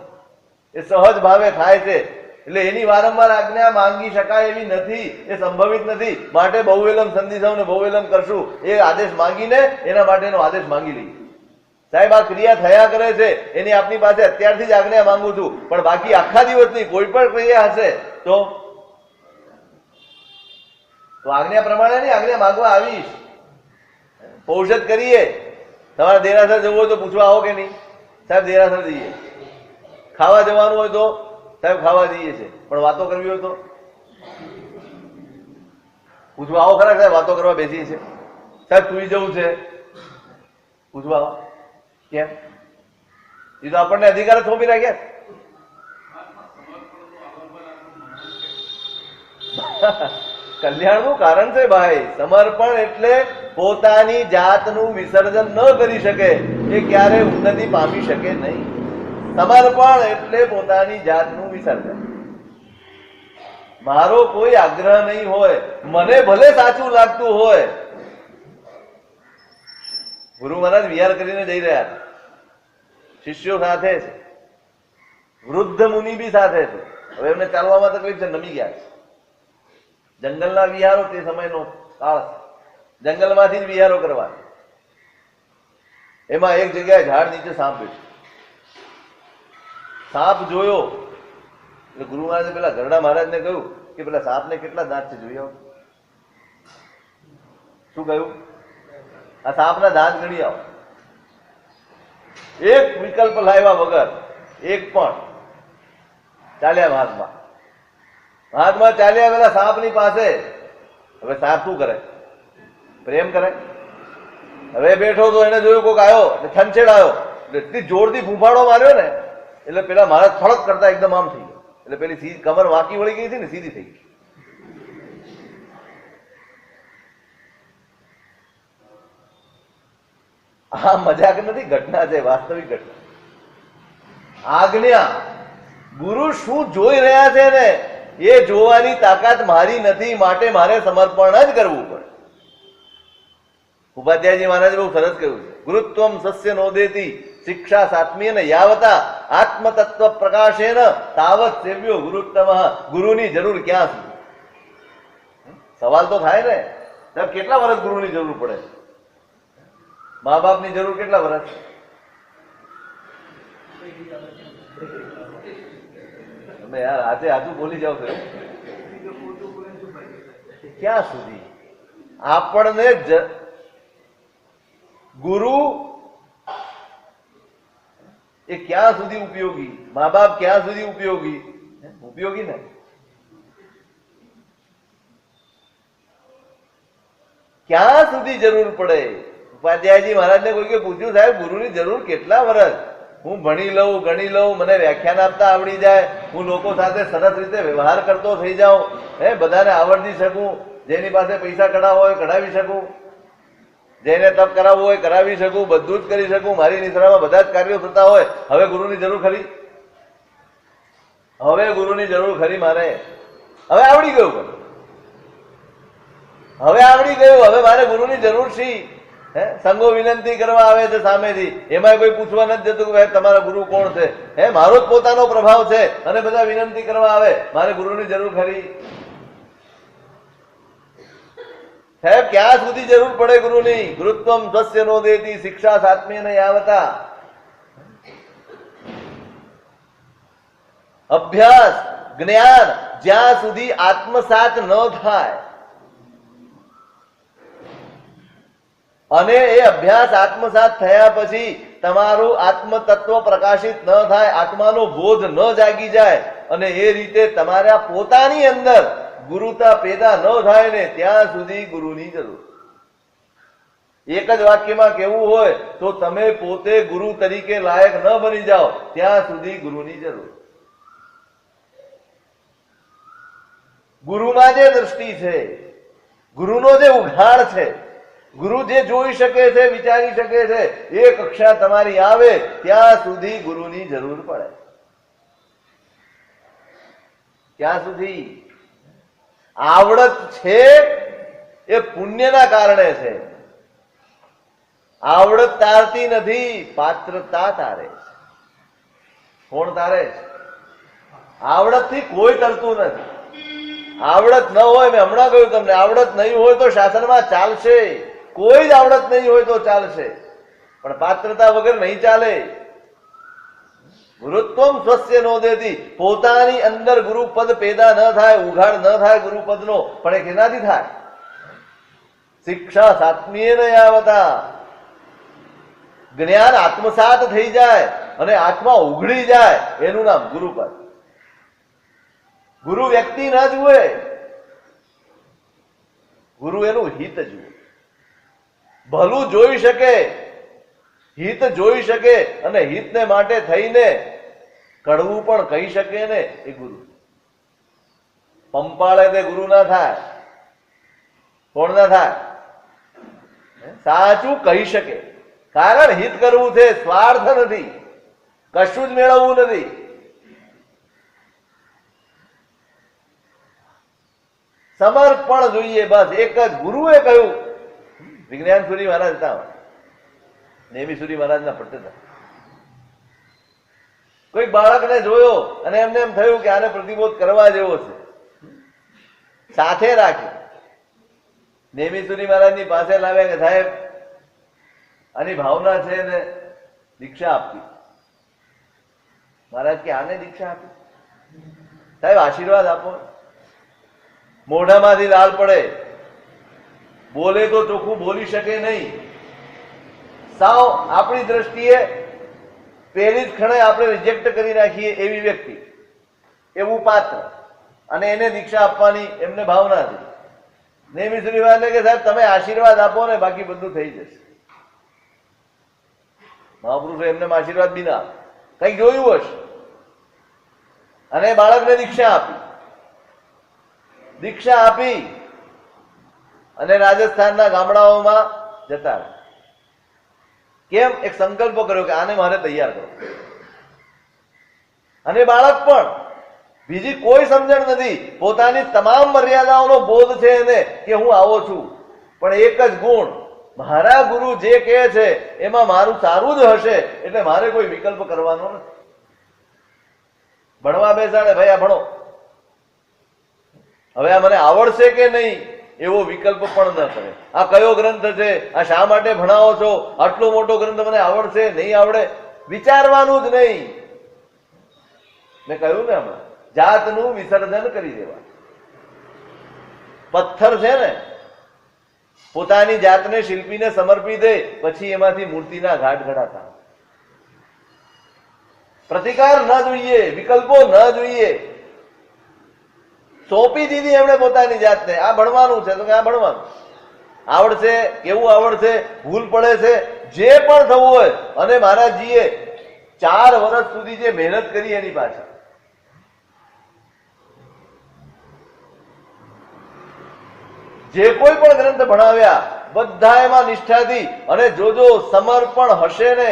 એ સહજ ભાવે થાય છે. એટલે એની વારંવાર આજ્ઞા માંગી શકાય એવી નથી, એ સંભવિત નથી. માટે બહુવેલમ સંધિસમ ને બહુવેલમ કરશું એ આદેશ માંગીને એના માટેનો આદેશ માંગી લઈએ. સાહેબ આ ક્રિયા થયા કરે છે, એની આપની પાસે અત્યારથી જ આજ્ઞા માંગુ છું, પણ બાકી આખા દિવસની કોઈ પણ ક્રિયા હશે તો તો આજ્ઞા પ્રમાણે નહીં, આજ્ઞા માંગવા આવીશ. પૌષધ કરીએ. તમારે દેરાસર જવું હોય તો પૂછવા આવો કે નહીં? સાહેબ દેરાસર જઈએ. ખાવા જવાનું હોય તો સાહેબ ખાવા જઈએ છે, પણ વાતો કરવી હોય તો પૂછવા આવો ખરા? સાહેબ વાતો કરવા બેસીએ છે. સાહેબ સુઈ જવું છે, પૂછવા આવો. કેમ? એ તો આપણને અધિકાર થોપી રાખ્યા. કલ્યાણનું કારણ છે ભાઈ. સમર્પણ એટલે પોતાની જાતનું વિસર્જન ન કરી શકે એ ક્યારે ઉન્નતિ પામી શકે નહીં. સમર્પણ એટલે પોતાની જાતનું વિસર્જન. મારો કોઈ આગ્રહ નહીં હોય, મને ભલે સાચું લાગતું હોય. ગુરુ મહારાજ વિહાર કરીને જઈ રહ્યા હતા, શિષ્યો સાથે છે, વૃદ્ધ મુનિ બી સાથે છે. હવે એમને ચાલવામાં તકલીફ છે, નમી ગયા છે. જંગલના વિહારો તે સમયનો કાળ છે. જંગલમાંથી જ વિહારો કરવા. એમાં એક જગ્યાએ ઝાડ નીચે સાપ બેઠો. સાપ જોયો એટલે ગુરુ મહારાજે પેલા ગરડા મહારાજને કહ્યું કે પેલા સાપને કેટલા દાંત છે જોઈ આવો. શું કહ્યું? આ સાપના દાંત ગણી આવો. એક વિકલ્પ લાવ્યા વગર, એક પણ ચાલ્યા મહાત્મા ચાલ્યા પેલા સાપની પાસે. હવે સાપ શું કરે? પ્રેમ કરે. હવે બેઠો તો એને જોયું કોક આવ્યો એટલે છંછેડાયો, એટલી જોરથી ફૂંફાડો માર્યો ને એટલે પેલા મહારાજ ફળક કરતા એકદમ આમ થઈ ગયો. એટલે પેલી કમર વાંકી વળી ગઈ હતી ને, સીધી થઈ ગઈ. આ મજાક નથી, ઘટના છે, વાસ્તવિક ઘટના. આજ્ઞા ગુરુ શું જોઈ રહ્યા છે ને એ જોવાની તાકાત મારી નથી, માટે મારે સમર્પણ જ કરવું પડે. ઉપાધ્યાયજી મહારાજે બહુ સરસ કહ્યું છે, ગુરુત્વમ સસ્ય નોદેતી શિક્ષા સાત્મીય યાવતા આત્મતત્વ પ્રકાશેન તાવત સેવ્યો ગુરુત્તમ. ગુરુની જરૂર ક્યાં સુધી? સવાલ તો થાય ને, સાહેબ કેટલા વર્ષ ગુરુની જરૂર પડે? મા બાપની જરૂર કેટલા વર્ષ? તમે યાર આજે આજુ બોલી જાવ છો. ક્યાં સુધી આપણને ગુરુ એ ક્યાં સુધી ઉપયોગી? મા બાપ ક્યાં સુધી ઉપયોગી? ઉપયોગી ને ક્યાં સુધી જરૂર પડે? ઉપાધ્યાયજી મહારાજને કોઈકે પૂછ્યું, સાહેબ ગુરુની જરૂર કેટલા વર્ષ? હું ભણી લઉં, ગણી લઉં, મને વ્યાખ્યાન આપતા આવડી જાય, હું લોકો સાથે સરસ રીતે વ્યવહાર કરતો થઈ જાઉં, બધાને આવડી શકું, જેની પાસે પૈસા કઢાવવા હોય કઢાવી શકું, જેને તપ કરાવવું હોય કરાવી શકું, બધું જ કરી શકું, મારી નિશ્રામાં બધા જ કાર્યો થતા હોય. હવે ગુરુની જરૂર ખરી? હવે ગુરુની જરૂર ખરી મારે? હવે આવડી ગયું, હવે આવડી ગયું, હવે મારે ગુરુની જરૂર છે. સંગો વિનંતી કરવા આવે છે સામેથી, એમાં કોઈ પૂછવા નથી જતું કે ભાઈ તમારા ગુરુ કોણ છે? મારો જ પોતાનો પ્રભાવ છે અને બધા વિનંતી કરવા આવે, મારે ગુરુની જરૂર ખરી? સાહેબ ક્યાં સુધી જરૂર પડે ગુરુની? ગુરુત્વમ સ્વસ્ય નો દેતી શિક્ષા સાત્મ્ય યાવતા. અભ્યાસ જ્ઞાન જ્યાં સુધી આત્મસાત ન થાય અને એ અભ્યાસ આત્મસાત થયા પછી તમારું આત્મતત્વ પ્રકાશિત ન થાય, આત્માનો બોધ ન જાગી જાય અને એ રીતે તમારા પોતાની અંદર ગુરુતા પેદા ન થાય ને ત્યાં સુધી ગુરુની જરૂર. એક જ વાક્યમાં કેવું હોય તો તમે પોતે ગુરુ તરીકે લાયક ન બની જાઓ ત્યાં સુધી ગુરુની જરૂર. ગુરુમાં જે દ્રષ્ટિ છે, ગુરુનો જે ઉઘાડ છે, ગુરુ જે જોઈ શકે છે, વિચારી શકે છે, એ કક્ષા તમારી આવે ત્યાં સુધી ગુરુની જરૂર પડે. ત્યાં સુધી આવડત છે એ પુણ્યના કારણે છે. આવડત તારતી નથી, પાત્રતા તારે છે. કોણ તારે છે? આવડતથી કોઈ તરતું નથી. આવડત ન હોય, મેં હમણાં કહ્યું તમને, આવડત નહીં હોય તો શાસનમાં ચાલશે, કોઈ જ આવડત નહીં હોય તો ચાલશે, પણ પાત્રતા વગર નહીં ચાલે. ગુરુત્વમ સ્વસ્ય નો દેતી, પોતાની અંદર ગુરુપદ પેદા ન થાય, ઉઘાડ ન થાય ગુરુપદનો, પણ એ કેનાથી થાય? શિક્ષા સાત્મીય યાવતા, જ્ઞાન આત્મસાત થઈ જાય અને આત્મા ઉઘડી જાય એનું નામ ગુરુપદ. ગુરુ વ્યક્તિ ના જુએ, ગુરુ એનું હિત જુએ. ભલું જોઈ શકે, હિત જોઈ શકે અને હિતને માટે થઈને કડવું પણ કહી શકે ને એ ગુરુ. પંપાળે તે ગુરુ ના થાય. કોણ ના થાય? સાચું કહી શકે. કારણ હિત કરવું છે, સ્વાર્થ નથી, કશું જ મેળવવું નથી. સમર્પણ જોઈએ બસ. એક જ ગુરુએ કહ્યું. વિજ્ઞાન સુરી મહારાજ હતા, નેમી સુરી મહારાજના પટ્ટેદાર. કોઈક બાળકને જોયો અને એમને એમ થયું કે આને પ્રતિબોધ કરવા જેવો છે, સાથે રાખ્યો. નેમી સુરી મહારાજની પાસે લાવ્યા કે સાહેબ આની ભાવના છે ને દીક્ષા આપવી. મહારાજ કે આને દીક્ષા આપી? સાહેબ આશીર્વાદ આપો. મોઢામાંથી લાલ પડે, બોલે તો ચોખ્ખું બોલી શકે નહીં. સાવ આપણી દ્રષ્ટિએ પહેલી જ ખણે આપણે રિજેક્ટ કરી નાખીએ એવી વ્યક્તિ, એવું પાત્ર, અને એને દીક્ષા આપવાની એમને ભાવના હતી. નેમી સુરીવાને કે સાહેબ તમે આશીર્વાદ આપો ને બાકી બધું થઈ જશે. મહાપુરુષો એમને આશીર્વાદ બી ના, કઈક જોયું હશે. અને બાળકને દીક્ષા આપી. દીક્ષા આપી અને રાજસ્થાનના ગામડાઓમાં જતા રહ્યા. કેમ? એક સંકલ્પ કર્યો કે આને મારે તૈયાર કરો. અને બાળક પણ બીજી કોઈ સમજણ નથી, પોતાની તમામ મર્યાદાઓનો બોધ છે એને કે હું આવો છું, પણ એક જ ગુણ, મારા ગુરુ જે કહે છે એમાં મારું સારું જ હશે, એટલે મારે કોઈ વિકલ્પ કરવાનો નથી. ભણવા બેસાડે, ભાઈ આ ભણો, હવે આ મને આવડશે કે નહીં એવો વિકલ્પ પણ ન કરે. આ કયો ગ્રંથ છે, આ શા માટે ભણાવો છો, આટલો મોટો ગ્રંથ મને આવડશે નહીં આવડે, વિચારવાનું જ નહીં. મેં કહ્યું ને હમણાં, જાતનું વિસર્જન કરી દેવા. પથ્થર છે ને, પોતાની જાતને શિલ્પીને સમર્પી દે, પછી એમાંથી મૂર્તિના ઘાટ ઘડાતા. પ્રતિકાર ન જોઈએ, વિકલ્પો ન જોઈએ. સોંપી દીધી એમણે પોતાની જાતને. આ ભણવાનું છે તો કે આ ભણવાનું, આવડશે, કેવું આવડશે, ભૂલ પડે છે, જે પણ થવું હોય. અને મહારાજજીએ 4 વર્ષ સુધી જે મહેનત કરી એની પાછળ, જે કોઈ પણ ગ્રંથ ભણાવ્યા બધા એમાં નિષ્ઠાથી, અને જોજો સમર્પણ હશે ને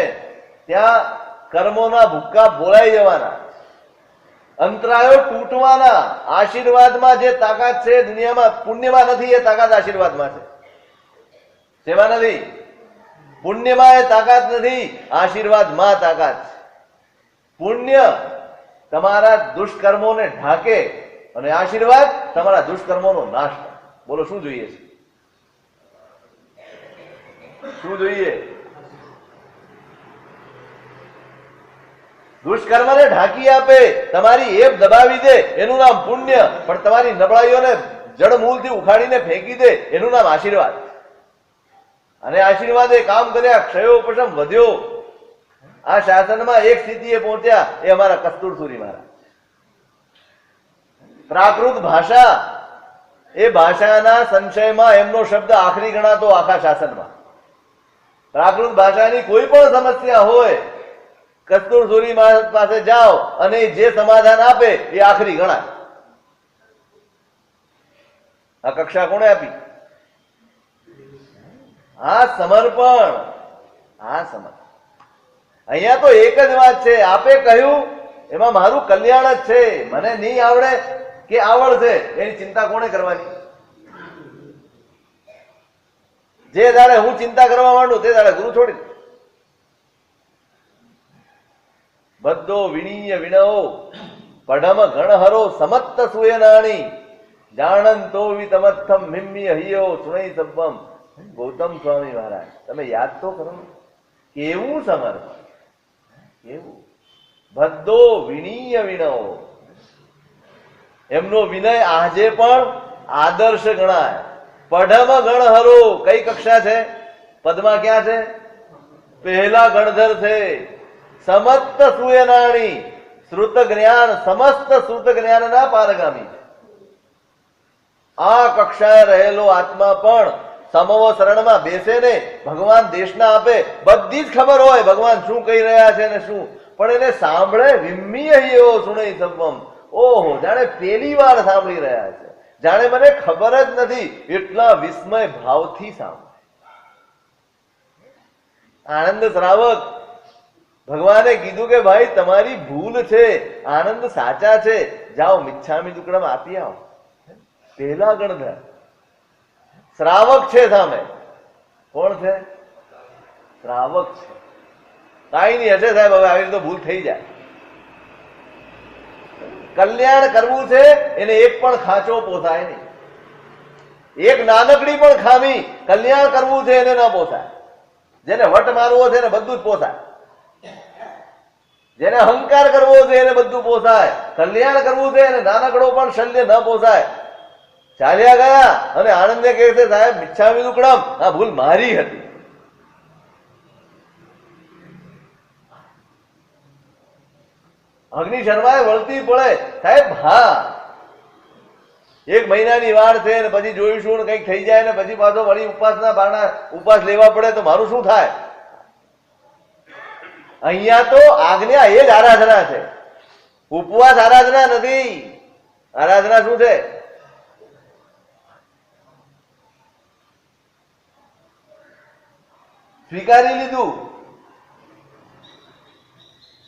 ત્યાં કર્મોના ભૂક્કા બોલાઈ જવાના, અંતરાયો તૂટવાના. આશીર્વાદમાં જે તાકાત છે દુનિયામાં, પુણ્યમાં નથી. એ તાકાત આશીર્વાદમાં છે. શેમાં નથી? પુણ્યમાં એ તાકાત નથી, આશીર્વાદમાં તાકાત છે. પુણ્ય તમારા દુષ્કર્મોને ઢાકે અને આશીર્વાદ તમારા દુષ્કર્મોનો નાશ કરે. બોલો શું જોઈએ છે? શું જોઈએ? દુષ્કર્મને ઢાંકી આપે, તમારી એબ દબાવી દે, એનું નામ પુણ્ય. પણ તમારી નબળાઈઓને જડમૂળથી ઉખાડીને ફેંકી દે, એનું નામ આશીર્વાદ. અને આશીર્વાદે કામ કર્યા, ક્ષયોપશમ વધ્યો. આ શાસનમાં એક સ્થિતિએ પહોંચ્યા, એ અમારા કસ્તુર સુરી મહારાજ. પ્રાકૃત ભાષા, એ ભાષાના સંશયમાં એમનો શબ્દ આખરી ગણાતો આખા શાસનમાં. પ્રાકૃત ભાષાની કોઈ પણ સમસ્યા હોય, કસ્તુર સુરી મહારાજ પાસે જાઓ અને જે સમાધાન આપે એ આખરી ગણાય. આ કક્ષા કોણે આપી? આ સમર્પણ. આ સમર્પણ. અહીંયા તો એક જ વાત છે, આપે કહ્યું એમાં મારું કલ્યાણ જ છે. મને નહીં આવડે કે આવડશે એની ચિંતા કોણે કરવાની? જે દાડે હું ચિંતા કરવા માંડું તે દાડે ગુરુ છોડી દે. બધો વિણીય વિણવો પઢમ ગણહરો સમત્ત સુયનાણી જાણંતો વિતમત્થમ મિમ્મી હૈયો સુણઈ સબ્બમ. ગૌતમ સ્વામી મહારાજ, તમે યાદ તો કરો, કેવું સમર્પણ, કેવું. બધો વિણીય વિણવો. એમનો વિનય આજે પણ આદર્શ ગણાય. પઢમ ગણહરો કઈ કક્ષા છે? પદમાં ક્યાં છે? પહેલા ગણધર છે. સમસ્ત સુયનાણી શ્રુત જ્ઞાન, સમસ્ત શ્રુત જ્ઞાનના પારગામી છે. આ કક્ષાએ રહેલો આત્મા પણ સમવો શરણમાં બેસે ને ભગવાન દેશના આપે, બધી જ ખબર હોય ભગવાન શું કહી રહ્યા છે ને શું, પણ એને સાંભળે વિમ્મીય એવો સુણઈ સવમ. ઓહો, જાણે પહેલી વાર સાંભળી રહ્યા છે, જાણે મને ખબર જ નથી એટલા વિસ્મય ભાવથી સાંભળે. આનંદ શ્રાવક ભગવાને કીધું કે ભાઈ તમારી ભૂલ છે, આનંદ સાચા છે, જાઓ મિચ્છામી દુક્કડમ આપી આવો. પહેલા ગણધર શ્રાવક છે સામે. કોણ છે? શ્રાવક છે. કાંઈ નહીં, હશે સાહેબ, હવે આવી રીતે ભૂલ થઈ જાય. કલ્યાણ કરવું છે એને એક પણ ખાંચો પોસાય નહીં, એક નાનકડી પણ ખામી. કલ્યાણ કરવું છે એને ન પોસાય. જેને વટ મારવો છે એને બધું જ પોસાય, જેને અહંકાર કરવો છે એને બધું પોસાય. કલ્યાણ કરવું છે એને નાનકડો પણ શલ્ય ન પોસાય. ચાલ્યા ગયા અને આનંદને કહે છે સાહેબ મિચ્છામી દુક્કડમ, આ ભૂલ મારી હતી. અગ્નિ શર્માએ વળતી પડે, સાહેબ હા 1 મહિનાની વાર છે ને પછી જોઈશું ને કંઈક થઈ જાય ને પછી પાછો વળી ઉપાસના બારણા ઉપાસ લેવા પડે તો મારું શું થાય? અહીંયા તો આજ્ઞા એ જ આરાધના છે, ઉપવાસ આરાધના નથી. આરાધના શું છે? સ્વીકારી લીધું.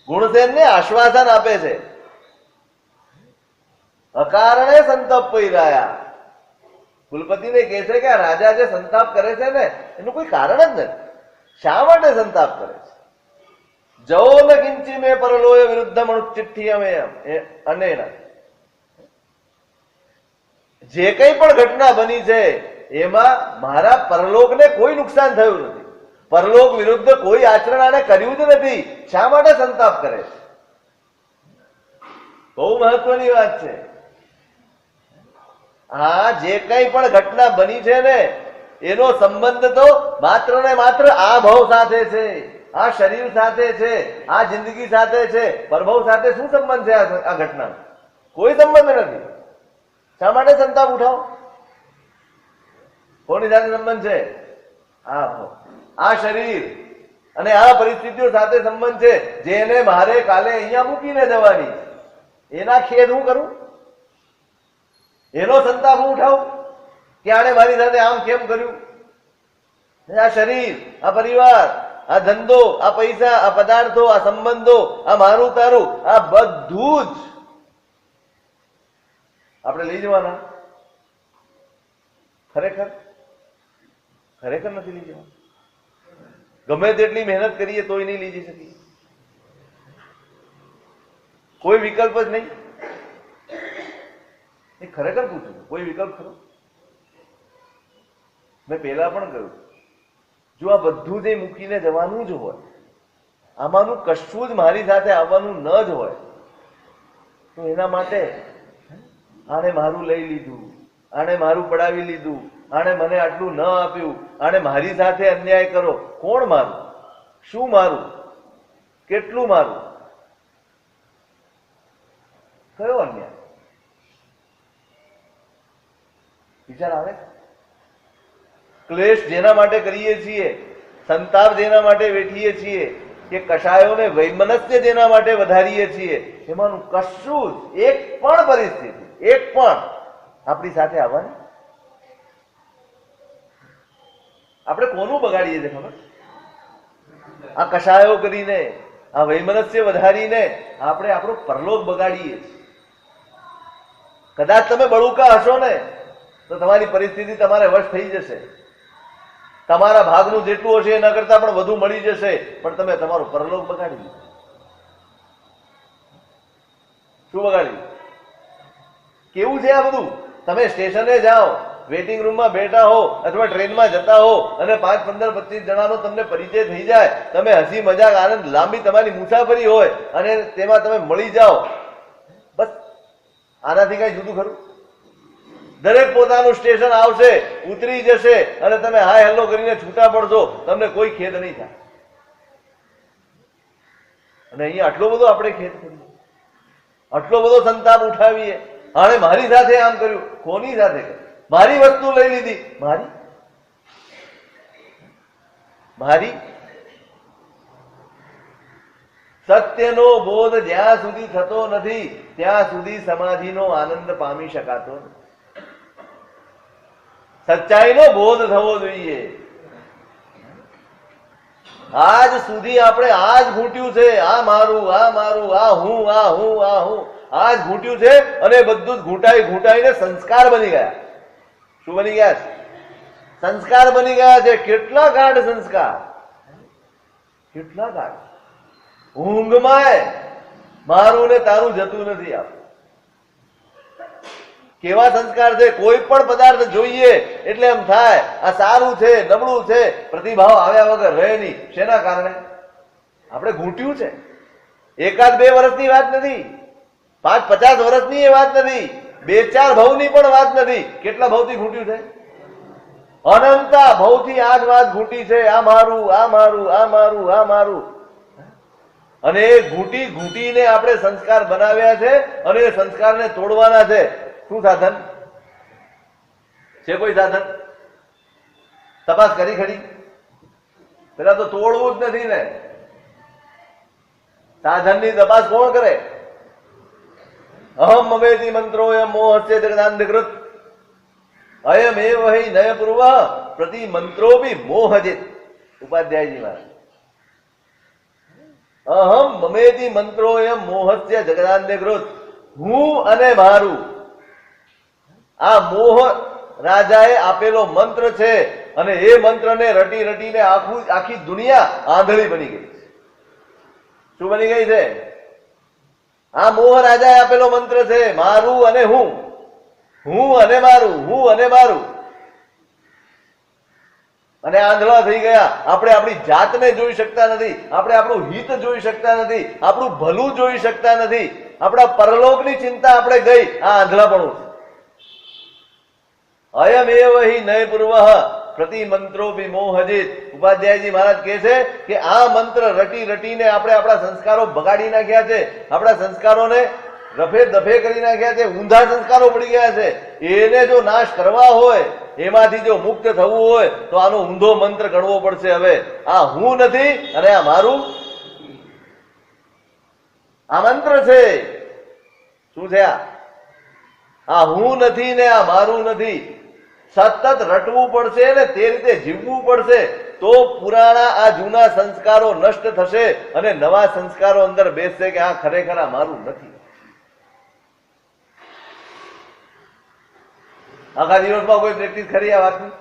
ગુણસેનને આશ્વાસન આપે છે, અકારણે સંતાપ પૈરાયા. કુલપતિને કહે છે કે આ રાજા જે સંતાપ કરે છે ને એનું કોઈ કારણ જ નથી. શા માટે સંતાપ કરે છે? જવો ન કિંચી મેં પરલોય વિરુદ્ધ મણુચિઠ્ઠી અમે અને જે કઈ પણ ઘટના બની છે એમાં મારા પરલોકને કોઈ નુકસાન થયું નથી. પરલોક વિરુદ્ધ કોઈ આચરણ આને કર્યું જ નથી. શા માટે સંતાપ કરે છે? બહુ મહત્વની વાત છે. હા, જે કઈ પણ ઘટના બની છે ને એનો સંબંધ તો માત્ર ને માત્ર આ ભવ સાથે છે, આ શરીર સાથે છે, આ જિંદગી સાથે છે. પરભવ સાથે શું સંબંધ છે આ ઘટના? કોઈ સંબંધ નથી. શા માટે સંતાપ ઉઠાવો? કોની સાથે સંબંધ છે? આ ભવ, આ શરીર અને આ પરિસ્થિતિઓ સાથે સંબંધ છે, જેને મારે કાલે અહીંયા મૂકીને જવાની. એના ખેદ હું કરું? એનો સંતાપ હું ઉઠાવું કે આણે મારી સાથે આમ કેમ કર્યું? આ શરીર, આ પરિવાર, આ ધંધો, આ પૈસા, આ પદાર્થો, આ સંબંધો, આ મારું તારું, આ બધું જ આપણે લઈ જવાના? ખરેખર ખરેખર નથી લઈ જવાના. ગમે તેટલી મહેનત કરીએ તોય નહીં લઈ જઈ શકીએ. કોઈ વિકલ્પ જ નહીં. એ ખરેખર પૂછું, કોઈ વિકલ્પ ખરો? મેં પહેલા પણ કહ્યું, જો આ બધું જ મૂકીને જવાનું જ હોય, આમાંનું કશું જ મારી સાથે આવવાનું ન જ હોય, તો એના માટે આને મારું લઈ લીધું, આને મારું પડાવી લીધું, આને મને આટલું ન આપ્યું, આને મારી સાથે અન્યાય કરો. કોણ મારું? શું મારું? કેટલું મારું? કયો અન્યાય? વિચાર આવે? ક્લેશ જેના માટે કરીએ છીએ, સંતાપ જેના માટે વેઠીએ છીએ, કે કષાયોને વૈમનસ્ય જેના માટે વધારીએ છીએ, એમાંનું કશું જ એક પણ પરિસ્થિતિ, એક પણ આપણી સાથે આવવાની? આપણે કોનું બગાડીએ છીએ ખબર? આ કષાયો કરીને, આ વૈમનસ્ય વધારીને આપણે આપણો પરલોક બગાડીએ છીએ. કદાચ તમે બળુકા હશો ને તો તમારી પરિસ્થિતિ તમારે વશ થઈ જશે. તમારા ભાગનું જેટલું હશે એના કરતા પણ વધુ મળી જશે, પણ તમે તમારું પરલોક બગાડી લીધું. શું બગાડ્યું? કેવું છે આ બધું? તમે સ્ટેશને જાઓ, વેઇટિંગ રૂમમાં બેઠા હો અથવા ટ્રેનમાં જતા હો અને 5, 15, 25 જણાનો તમને પરિચય થઈ જાય, તમે હસી મજાક આનંદ લાંબી તમારી મુસાફરી હોય અને તેમાં તમે મળી જાઓ, બસ આનાથી કઈ જુદું ખરું? દરેક પોતાનું સ્ટેશન આવશે, ઉતરી જશે અને તમે હાય હેલો કરીને છૂટા પડશો, તમને કોઈ ખેદ નહીં થાય. અને અહીંયા આટલો બધો આપણે ખેદ કરીએ, આટલો બધો સંતાપ ઉઠાવીએ. આણે મારી સાથે આમ કર્યું, કોની સાથે કર્યું? મારી વસ્તુ લઈ લીધી, મારી સત્યનો બોધ જ્યાં સુધી થતો નથી ત્યાં સુધી સમાધિનો આનંદ પામી શકાતો નથી. સચ્ચાઈનો બોધ થવો જોઈએ. આજ સુધી આપણે આ જ ઘૂંટ્યું છે, આ મારું, આ મારું, આ હું, આ હું, આ હું, આ જ ઘૂંટ્યું છે. અને બધું જ ઘૂંટાઈને સંસ્કાર બની ગયા. શું બની ગયા છે? સંસ્કાર બની ગયા છે. કેટલા ગાઢ સંસ્કાર, કેટલા ગાઢ. ઊંઘમાં મારું ને તારું જતું નથી. આપ કેવા સંસ્કાર છે? કોઈ પણ પદાર્થ જોઈએ એટલે એમ થાય આ સારું છે, નબળું છે, પ્રતિભાવ આવ્યા વગર રહે નહીં. શેના કારણે? આપણે ઘૂંટ્યું છે. 1-2 વર્ષની વાત નથી, 5-50 વર્ષની એ વાત નથી, 2-4 ભવની પણ વાત નથી. કેટલા ભવથી ઘૂંટ્યું છે? અનંતા ભવથી આ જ વાત ઘૂંટી છે. આ મારું, આ મારું, આ મારું, આ મારું. અને એ ઘૂંટીને આપણે સંસ્કાર બનાવ્યા છે અને એ સંસ્કારને તોડવાના છે. શું સાધન છે? કોઈ સાધન? તપાસ કરી ખરી? પેલા તો તોડવું જ નથી ને. સાધનની તપાસ કોણ કરે? અહમ મમેતિ મંત્રો એમ મોહસ્ય જગદાંધકૃત અયમ એવ હિ નય પૂર્વ પ્રતિ મંત્રો બી મોહજિત. ઉપાધ્યાયજી મહારાજ. અહમ મમેતિ મંત્રો એમ મોહસ્ય જગદાંધકૃત. હું અને મારું. આ મોહ રાજાએ આપેલો મંત્ર છે અને એ મંત્રને રટી રટીને આખી દુનિયા આંધળી બની ગઈ. શું બની ગઈ છે? આ મોહ રાજાએ આપેલો મંત્ર છે, મારું અને હું, હું અને મારું, હું અને મારું. અને આંધળા થઈ ગયા. આપણે આપણી જાતને જોઈ શકતા નથી, આપણે આપણું હિત જોઈ શકતા નથી, આપણું ભલું જોઈ શકતા નથી. આપણા પરલોકની ચિંતા આપણે ગઈ. આ આંધળાપણું છે. અયમ એવ હિ નય પૂર્વ પ્રતિ મંત્રો બી મોહજિત. ઉપાધ્યાયજી મહારાજ કહે છે કે આ મંત્ર રટી રટીને આપણે આપણા સંસ્કારો બગાડી નાખ્યા છે, આપણા સંસ્કારોને રફે દફે કરી નાખ્યા છે, ઊંધા સંસ્કારો પડી ગયા છે. એને જો નાશ કરવા હોય, એમાંથી જો મુક્ત થવું હોય તો આનો ઊંધો મંત્ર ગણવો પડશે. હવે આ હું નથી અને આ મારું. આ મંત્ર છે. શું છે? આ હું નથી ને આ મારું નથી. સતત રટવું પડશે ને તે રીતે જીવવું પડશે તો પુરાણા આ જૂના સંસ્કારો નષ્ટ થશે અને નવા સંસ્કારો અંદર બેસશે કે આ ખરેખર આ મારું નથી. આખા દિવસમાં કોઈ પ્રેક્ટિસ ખરી આ વાતની?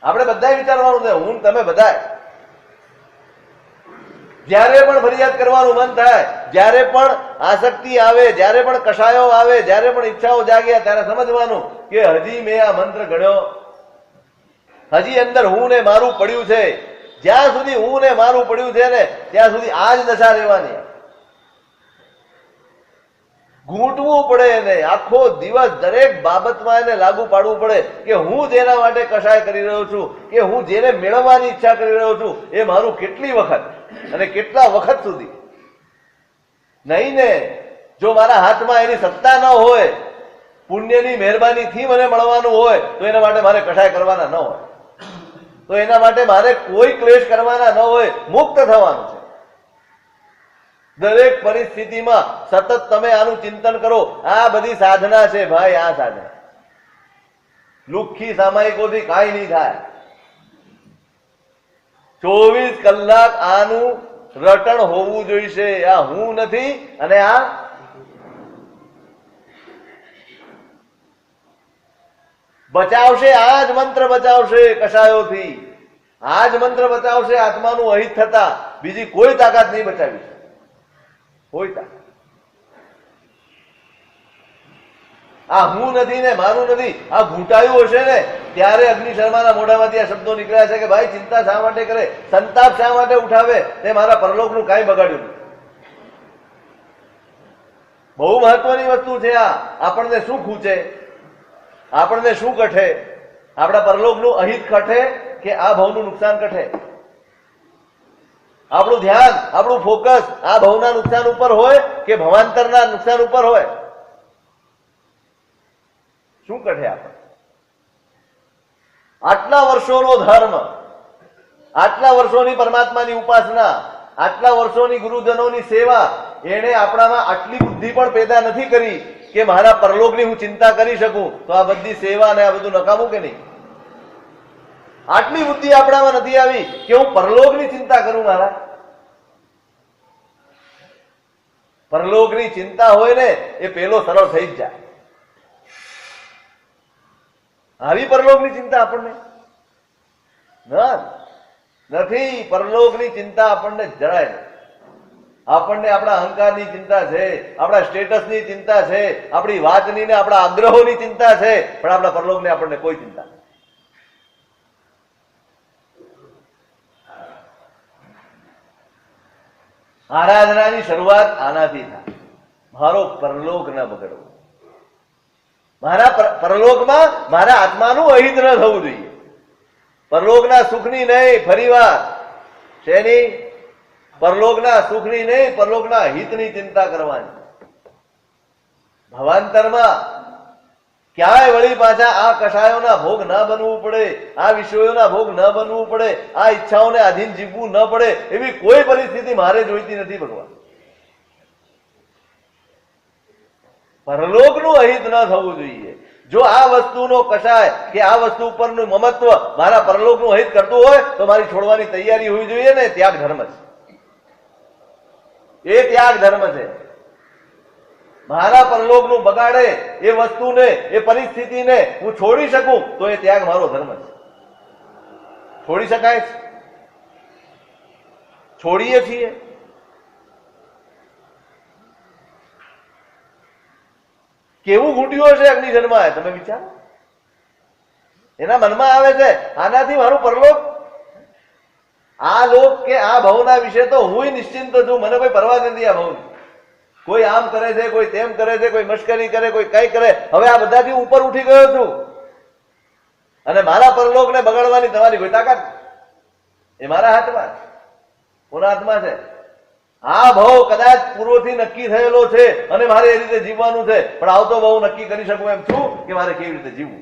આપણે બધાએ વિચારવાનું છે. હું તમે બધાએ જ્યારે પણ ફરિયાદ કરવાનું મન થાય, જ્યારે પણ આસક્તિ આવે, જ્યારે પણ કષાયો આવે, જ્યારે પણ ઈચ્છાઓ જાગ્યા, ત્યારે સમજવાનું કે હજી મેં આ મંત્ર ગણ્યો, હજી અંદર હું ને મારું પડ્યું છે. જ્યાં સુધી હું ને મારું પડ્યું છે ને ત્યાં સુધી આ જ દશા રહેવાની. ઘૂંટવું પડે એને આખો દિવસ, દરેક બાબતમાં એને લાગુ પાડવું પડે કે હું જેના માટે કશાય કરી રહ્યો છું, કે હું જેને મેળવવાની ઈચ્છા કરી રહ્યો છું એ મારું કેટલી વખત અને કેટલા વખત સુધી. નહીં ને જો મારા હાથમાં એની સત્તા ન હોય, પુણ્યની મહેરબાનીથી મને મળવાનું હોય તો એના માટે મારે કશાય કરવાના ન હોય, તો એના માટે મારે કોઈ ક્લેશ કરવાના ન હોય, મુક્ત થવાનું છે. દરેક પરિસ્થિતિમાં સતત તમે આનું ચિંતન કરો. આ બધી સાધના છે ભાઈ. આ સાધના લુખ્ખી સામાયિકોથી કાંઈ નહીં થાય. 24 કલાક આનું રટણ હોવું જોઈશે. આ હું નથી અને આ બચાવશે. આ જ મંત્ર બચાવશે કશાયોથી. આ જ મંત્ર બચાવશે આત્માનું અહિત થતા. બીજી કોઈ તાકાત નહીં બચાવી શકે. કોઈ તાકાત. આ હું નથી ને મારું નથી, આ ઘૂંટાયું હશે ને ત્યારે અગ્નિ શર્માના મોઢામાંથી આ શબ્દો નીકળ્યા છે કે ભાઈ ચિંતા શા માટે કરે, સંતાપ શા માટે ઉઠાવે, તે મારા પરલોકનું કાંઈ બગાડ્યું નથી. બહુ મહત્વની વસ્તુ છે આ. આપણને શું ખૂચે? આપણને શું કઠે? આપણા પરલોકનું અહિત કઠે કે આ ભવનું નુકસાન કઠે? આપણું ધ્યાન, આપણું ફોકસ આ ભવના નુકસાન ઉપર હોય કે ભવાંતરના નુકસાન ઉપર હોય? શું કઠે આપણે? આટલા વર્ષોનો ધર્મ, આટલા વર્ષોની પરમાત્માની ઉપાસના, આટલા વર્ષોની ગુરુજનોની સેવા, એને આપણામાં આટલી બુદ્ધિ પણ પેદા નથી કરી કે મારા પરલોકની હું ચિંતા કરી શકું. તો આ બધી સેવા ને આ બધું નકામું કે નહીં? આટલી બુદ્ધિ આપણામાં નથી આવી કે હું પરલોકની ચિંતા કરું. મારા પરલોકની ચિંતા હોય ને એ પેલો સરળ થઈ જ જાય. આવી પરલોકની ચિંતા આપણને નથી. પરલોકની ચિંતા આપણને જરાય નથી. આપણને આપણા અહંકારની ચિંતા છે, આપણા સ્ટેટસની ચિંતા છે, આપણી વાતની ને આપણા આગ્રહોની ચિંતા છે, પણ આપણા પરલોકને આપણને કોઈ ચિંતા નથી. આરાધનાની શરૂઆત આનાથી થાય, મારો પરલોક ન બગડવો, મારા પરલોકમાં મારા આત્માનું અહિત ન થવું જોઈએ. પરલોકના સુખની નહીં, ફરીવાર શેની? પરલોકના સુખની નહીં, પરલોકના હિતની ચિંતા કરવાની. ભવાંતરમાં ક્યાંય વળી પાછા આ કષાયોના ભોગ ન બનવું પડે, આ વિષયોના ભોગ ન બનવું પડે, આ ઈચ્છાઓને આધીન જીવવું ન પડે, એવી કોઈ પરિસ્થિતિ મારે જોઈતી નથી ભગવાન. પરલોકનું અહિત ન થવું જોઈએ. જો આ વસ્તુનો કશાય કે આ વસ્તુ ઉપરનું મમત્વ મારા પરલોકનું અહિત કરતું હોય તો મારી છોડવાની તૈયારી હોવી જોઈએ ને. ત્યાગ ધર્મ છે, એ ત્યાગ ધર્મ છે. મારા પરલોકનું બગાડે એ વસ્તુને, એ પરિસ્થિતિને હું છોડી શકું તો એ ત્યાગ મારો ધર્મ છે. છોડી શકાય છે? છોડીએ છીએ. કેવું ઘૂંટ્યું હશે અગ્નિજન્મમાં, તમે વિચારો. એના મનમાં આવે છે આનાથી મારું પરલોક, આ લોક કે આ ભવના વિશે તો હું નિશ્ચિંત છું, મને કોઈ પરવા નથી આ ભવની. કોઈ આમ કરે છે, કોઈ તેમ કરે છે, કોઈ મશ્કરી કરે, કોઈ કઈ કરે. હવે આ બધાથી ઉપર ઉઠી ગયો છું અને મારા પરલોકને બગાડવાની તમારી કોઈ તાકાત? એ મારા હાથમાં, કોના હાથમાં છે? આ ભાવ કદાચ પૂર્વથી નક્કી થયેલો છે અને મારે એ રીતે જીવવાનું છે, પણ આવતો ભાવ નક્કી કરી શકું એમ છું કે મારે કેવી રીતે જીવવું.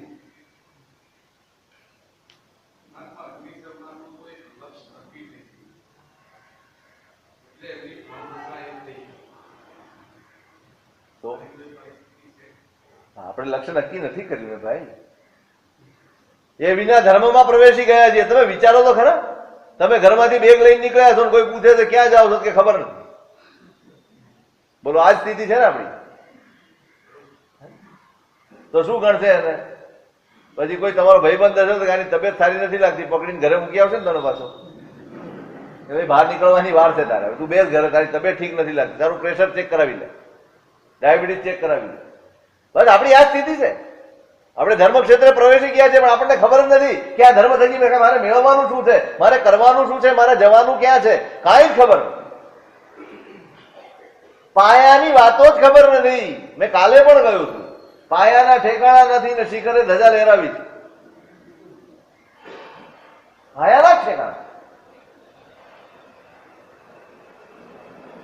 તો આપણે લક્ષ્ય નક્કી નથી કર્યું ભાઈ. એ વિના ધર્મમાં પ્રવેશી ગયા છીએ. તમે વિચારો તો ખરા, તમે ઘરમાંથી બેગ લઈને નીકળ્યા છો, કોઈ પૂછે છે ક્યાં જાઓ છો કે ખબર નથી. બોલો, આ સ્થિતિ છે ને આપણી. તો શું ગણશે એને? પછી કોઈ તમારો ભાઈબંધ હશે તો આની તબિયત સારી નથી લાગતી, પકડીને ઘરે મૂકી આવશે ને તને પાછો. ભાઈ બહાર નીકળવાની વાર છે તારે, તું બેસ ઘરે, તારી તબિયત ઠીક નથી લાગતી, તારું પ્રેશર ચેક કરાવી લે, ડાયાબિટીસ ચેક કરાવી લે. બસ આપણી આ સ્થિતિ છે. આપણે ધર્મ ક્ષેત્રે પ્રવેશી ગયા છે પણ આપણને ખબર જ નથી કે આ ધર્મ થકી મારે મેળવવાનું શું છે, મારે કરવાનું શું છે, મારે જવાનું ક્યાં છે, કાંઈ જ ખબર. પાયાની વાતો જ ખબર નથી. મેં કાલે પણ કહ્યું હતું, પાયાના ઠેકાણા નથી ને શિખરે ધજા લહેરાવી છે. પાયાના ઠેકાણા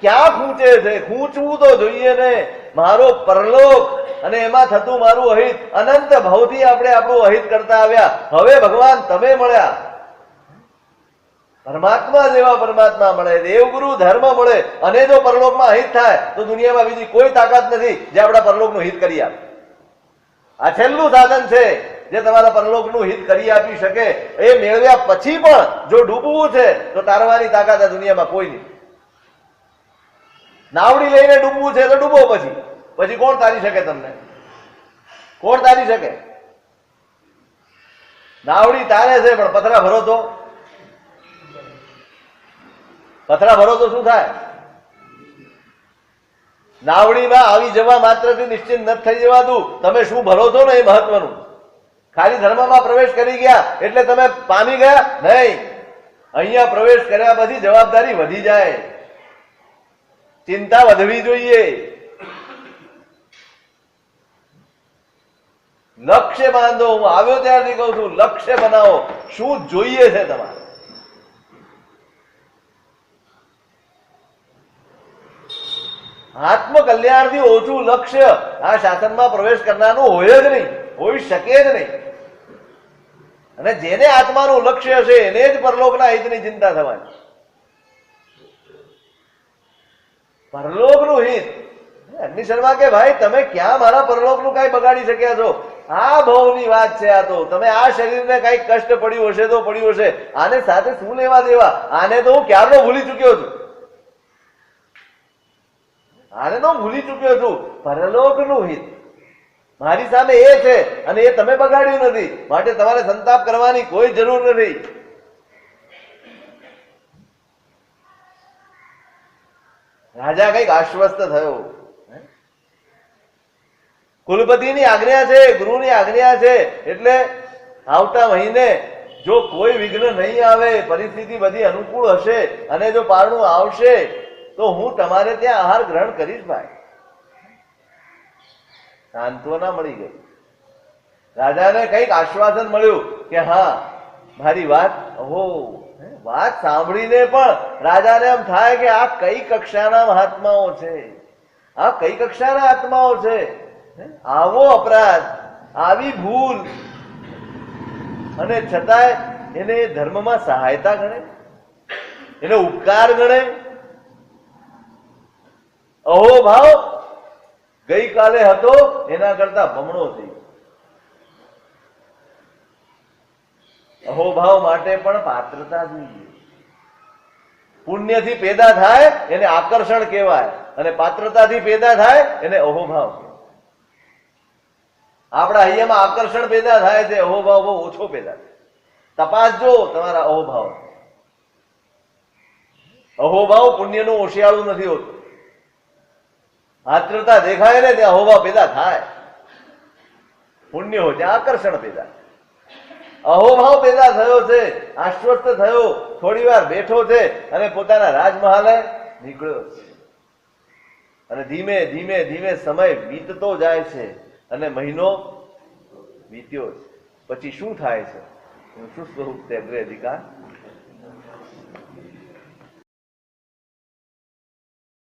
ક્યાં ખૂંચે છે? ખૂંચવું તો જોઈએ ને. મારો પરલોક અને એમાં થતું મારું અહિત, અનંત ભાવથી આપણે આપણું અહિત કરતા આવ્યા. હવે ભગવાન તમે મળ્યા, પરમાત્મા જેવા પરમાત્મા મળે, દેવગુરુ ધર્મ મળે અને જો પરલોકમાં હિત થાય તો દુનિયામાં બીજી કોઈ તાકાત નથી જે આપણા પરલોકનું હિત કરી આપે. આ છેલ્લું સાધન છે જે તમારા પરલોકનું હિત કરી આપી શકે. એ મેળવ્યા પછી પણ જો ડૂબવું છે તો તારવાની તાકાત આ દુનિયામાં કોઈ નહીં. નાવડી લઈને ડૂબવું છે તો ડૂબો. પછી કોણ તારી શકે તમને? કોણ તારી શકે? નાવડી તારે છે પણ પથરા ભરો તો, પથરા ભરો તો શું થાય? નાવડીમાં આવી જવા માત્રથી નિશ્ચિત નથી થઈ જવાતું. તમે શું ભરો છો ને એ મહત્વનું. ખાલી ધર્મમાં પ્રવેશ કરી ગયા એટલે તમે પામી ગયા નહીં. અહીંયા પ્રવેશ કર્યા પછી જવાબદારી વધી જાય, ચિંતા વધવી જોઈએ. લક્ષ્ય બાંધો. હું આવ્યો ત્યારથી કહું છું, લક્ષ્ય બનાવો. શું જોઈએ છે તમારે? આત્મકલ્યાણથી ઓછું લક્ષ્ય આ શાસનમાં પ્રવેશ કરનારનું હોય જ નહીં, હોઈ શકે જ નહીં. અને જેને આત્માનું લક્ષ્ય હશે એને જ પરલોકના હિતની ચિંતા થવાની. પરલોકનું હિત. અગ્નિ શર્મા કે ભાઈ તમે ક્યાં મારા પરલોકનું કઈ બગાડી શક્યા છો? આ ભવની વાત છે. આ તો તમે આ શરીરને કઈ કષ્ટ પડ્યું હશે તો પડ્યું હશે, આને સાથે શું લેવા દેવા? આને તો હું ક્યારનો ભૂલી ચુક્યો છું. આને તો ભૂલી ચુક્યો છું. પરલોકનું હિત મારી સામે એ છે અને એ તમે બગાડ્યું નથી, માટે તમારે સંતાપ કરવાની કોઈ જરૂર નથી. રાજા કઈક આશ્વસ્ત થયો. કુલપતિની આજ્ઞા છે, ગુરુની આજ્ઞા છે, એટલે આવતા મહિને જો કોઈ વિઘ્ન નહીં આવે, પરિસ્થિતિ બધી અનુકૂળ હશે અને જો પારણું આવશે તો હું તમારે ત્યાં આહાર ગ્રહણ કરીશ. ભાઈ સાંત્વના મળી ગઈ. રાજાને કઈક આશ્વાસન મળ્યું કે હા મારી વાત. વાત સાંભળીને પણ રાજાને એમ થાય કે આ કઈ કક્ષાના મહાત્માઓ છે, આ કઈ કક્ષાના આત્માઓ છે. આવો અપરાધ, આવી ભૂલ, અને છતાંય એને ધર્મમાં સહાયતા ગણે, એને ઉપકાર ગણે. અહોભાવ ગઈકાલે હતો એના કરતા બમણો થઈ. અહોભાવ માટે પણ પાત્રતા જોઈએ. પુણ્યથી પેદા થાય એને આકર્ષણ કહેવાય, અને પાત્રતાથી પેદા થાય એને અહોભાવ કહેવાય. આપણા અહીંયામાં આકર્ષણ પેદા થાય છે, અહોભાવ બહુ ઓછો પેદા થાય. તપાસજો તમારા અહોભાવ. અહોભાવ પુણ્યનું ઓશિયાળું નથી હોતું. પાત્રતા દેખાય ને ત્યાં અહોભાવ પેદા થાય. પુણ્ય હોય ત્યાં આકર્ષણ પેદા થાય. અહોભાવ પેદા થયો છે, આશ્વસ્ત થયો, થોડી વાર બેઠો છે અને પોતાના રાજમહાલે નીકળ્યો છે. અને ધીમે ધીમે ધીમે સમય વીતતો જાય છે અને મહિનો વીત્યો છે. પછી શું થાય છે? શું સ્વરૂપ તે અગ્રે અધિકાર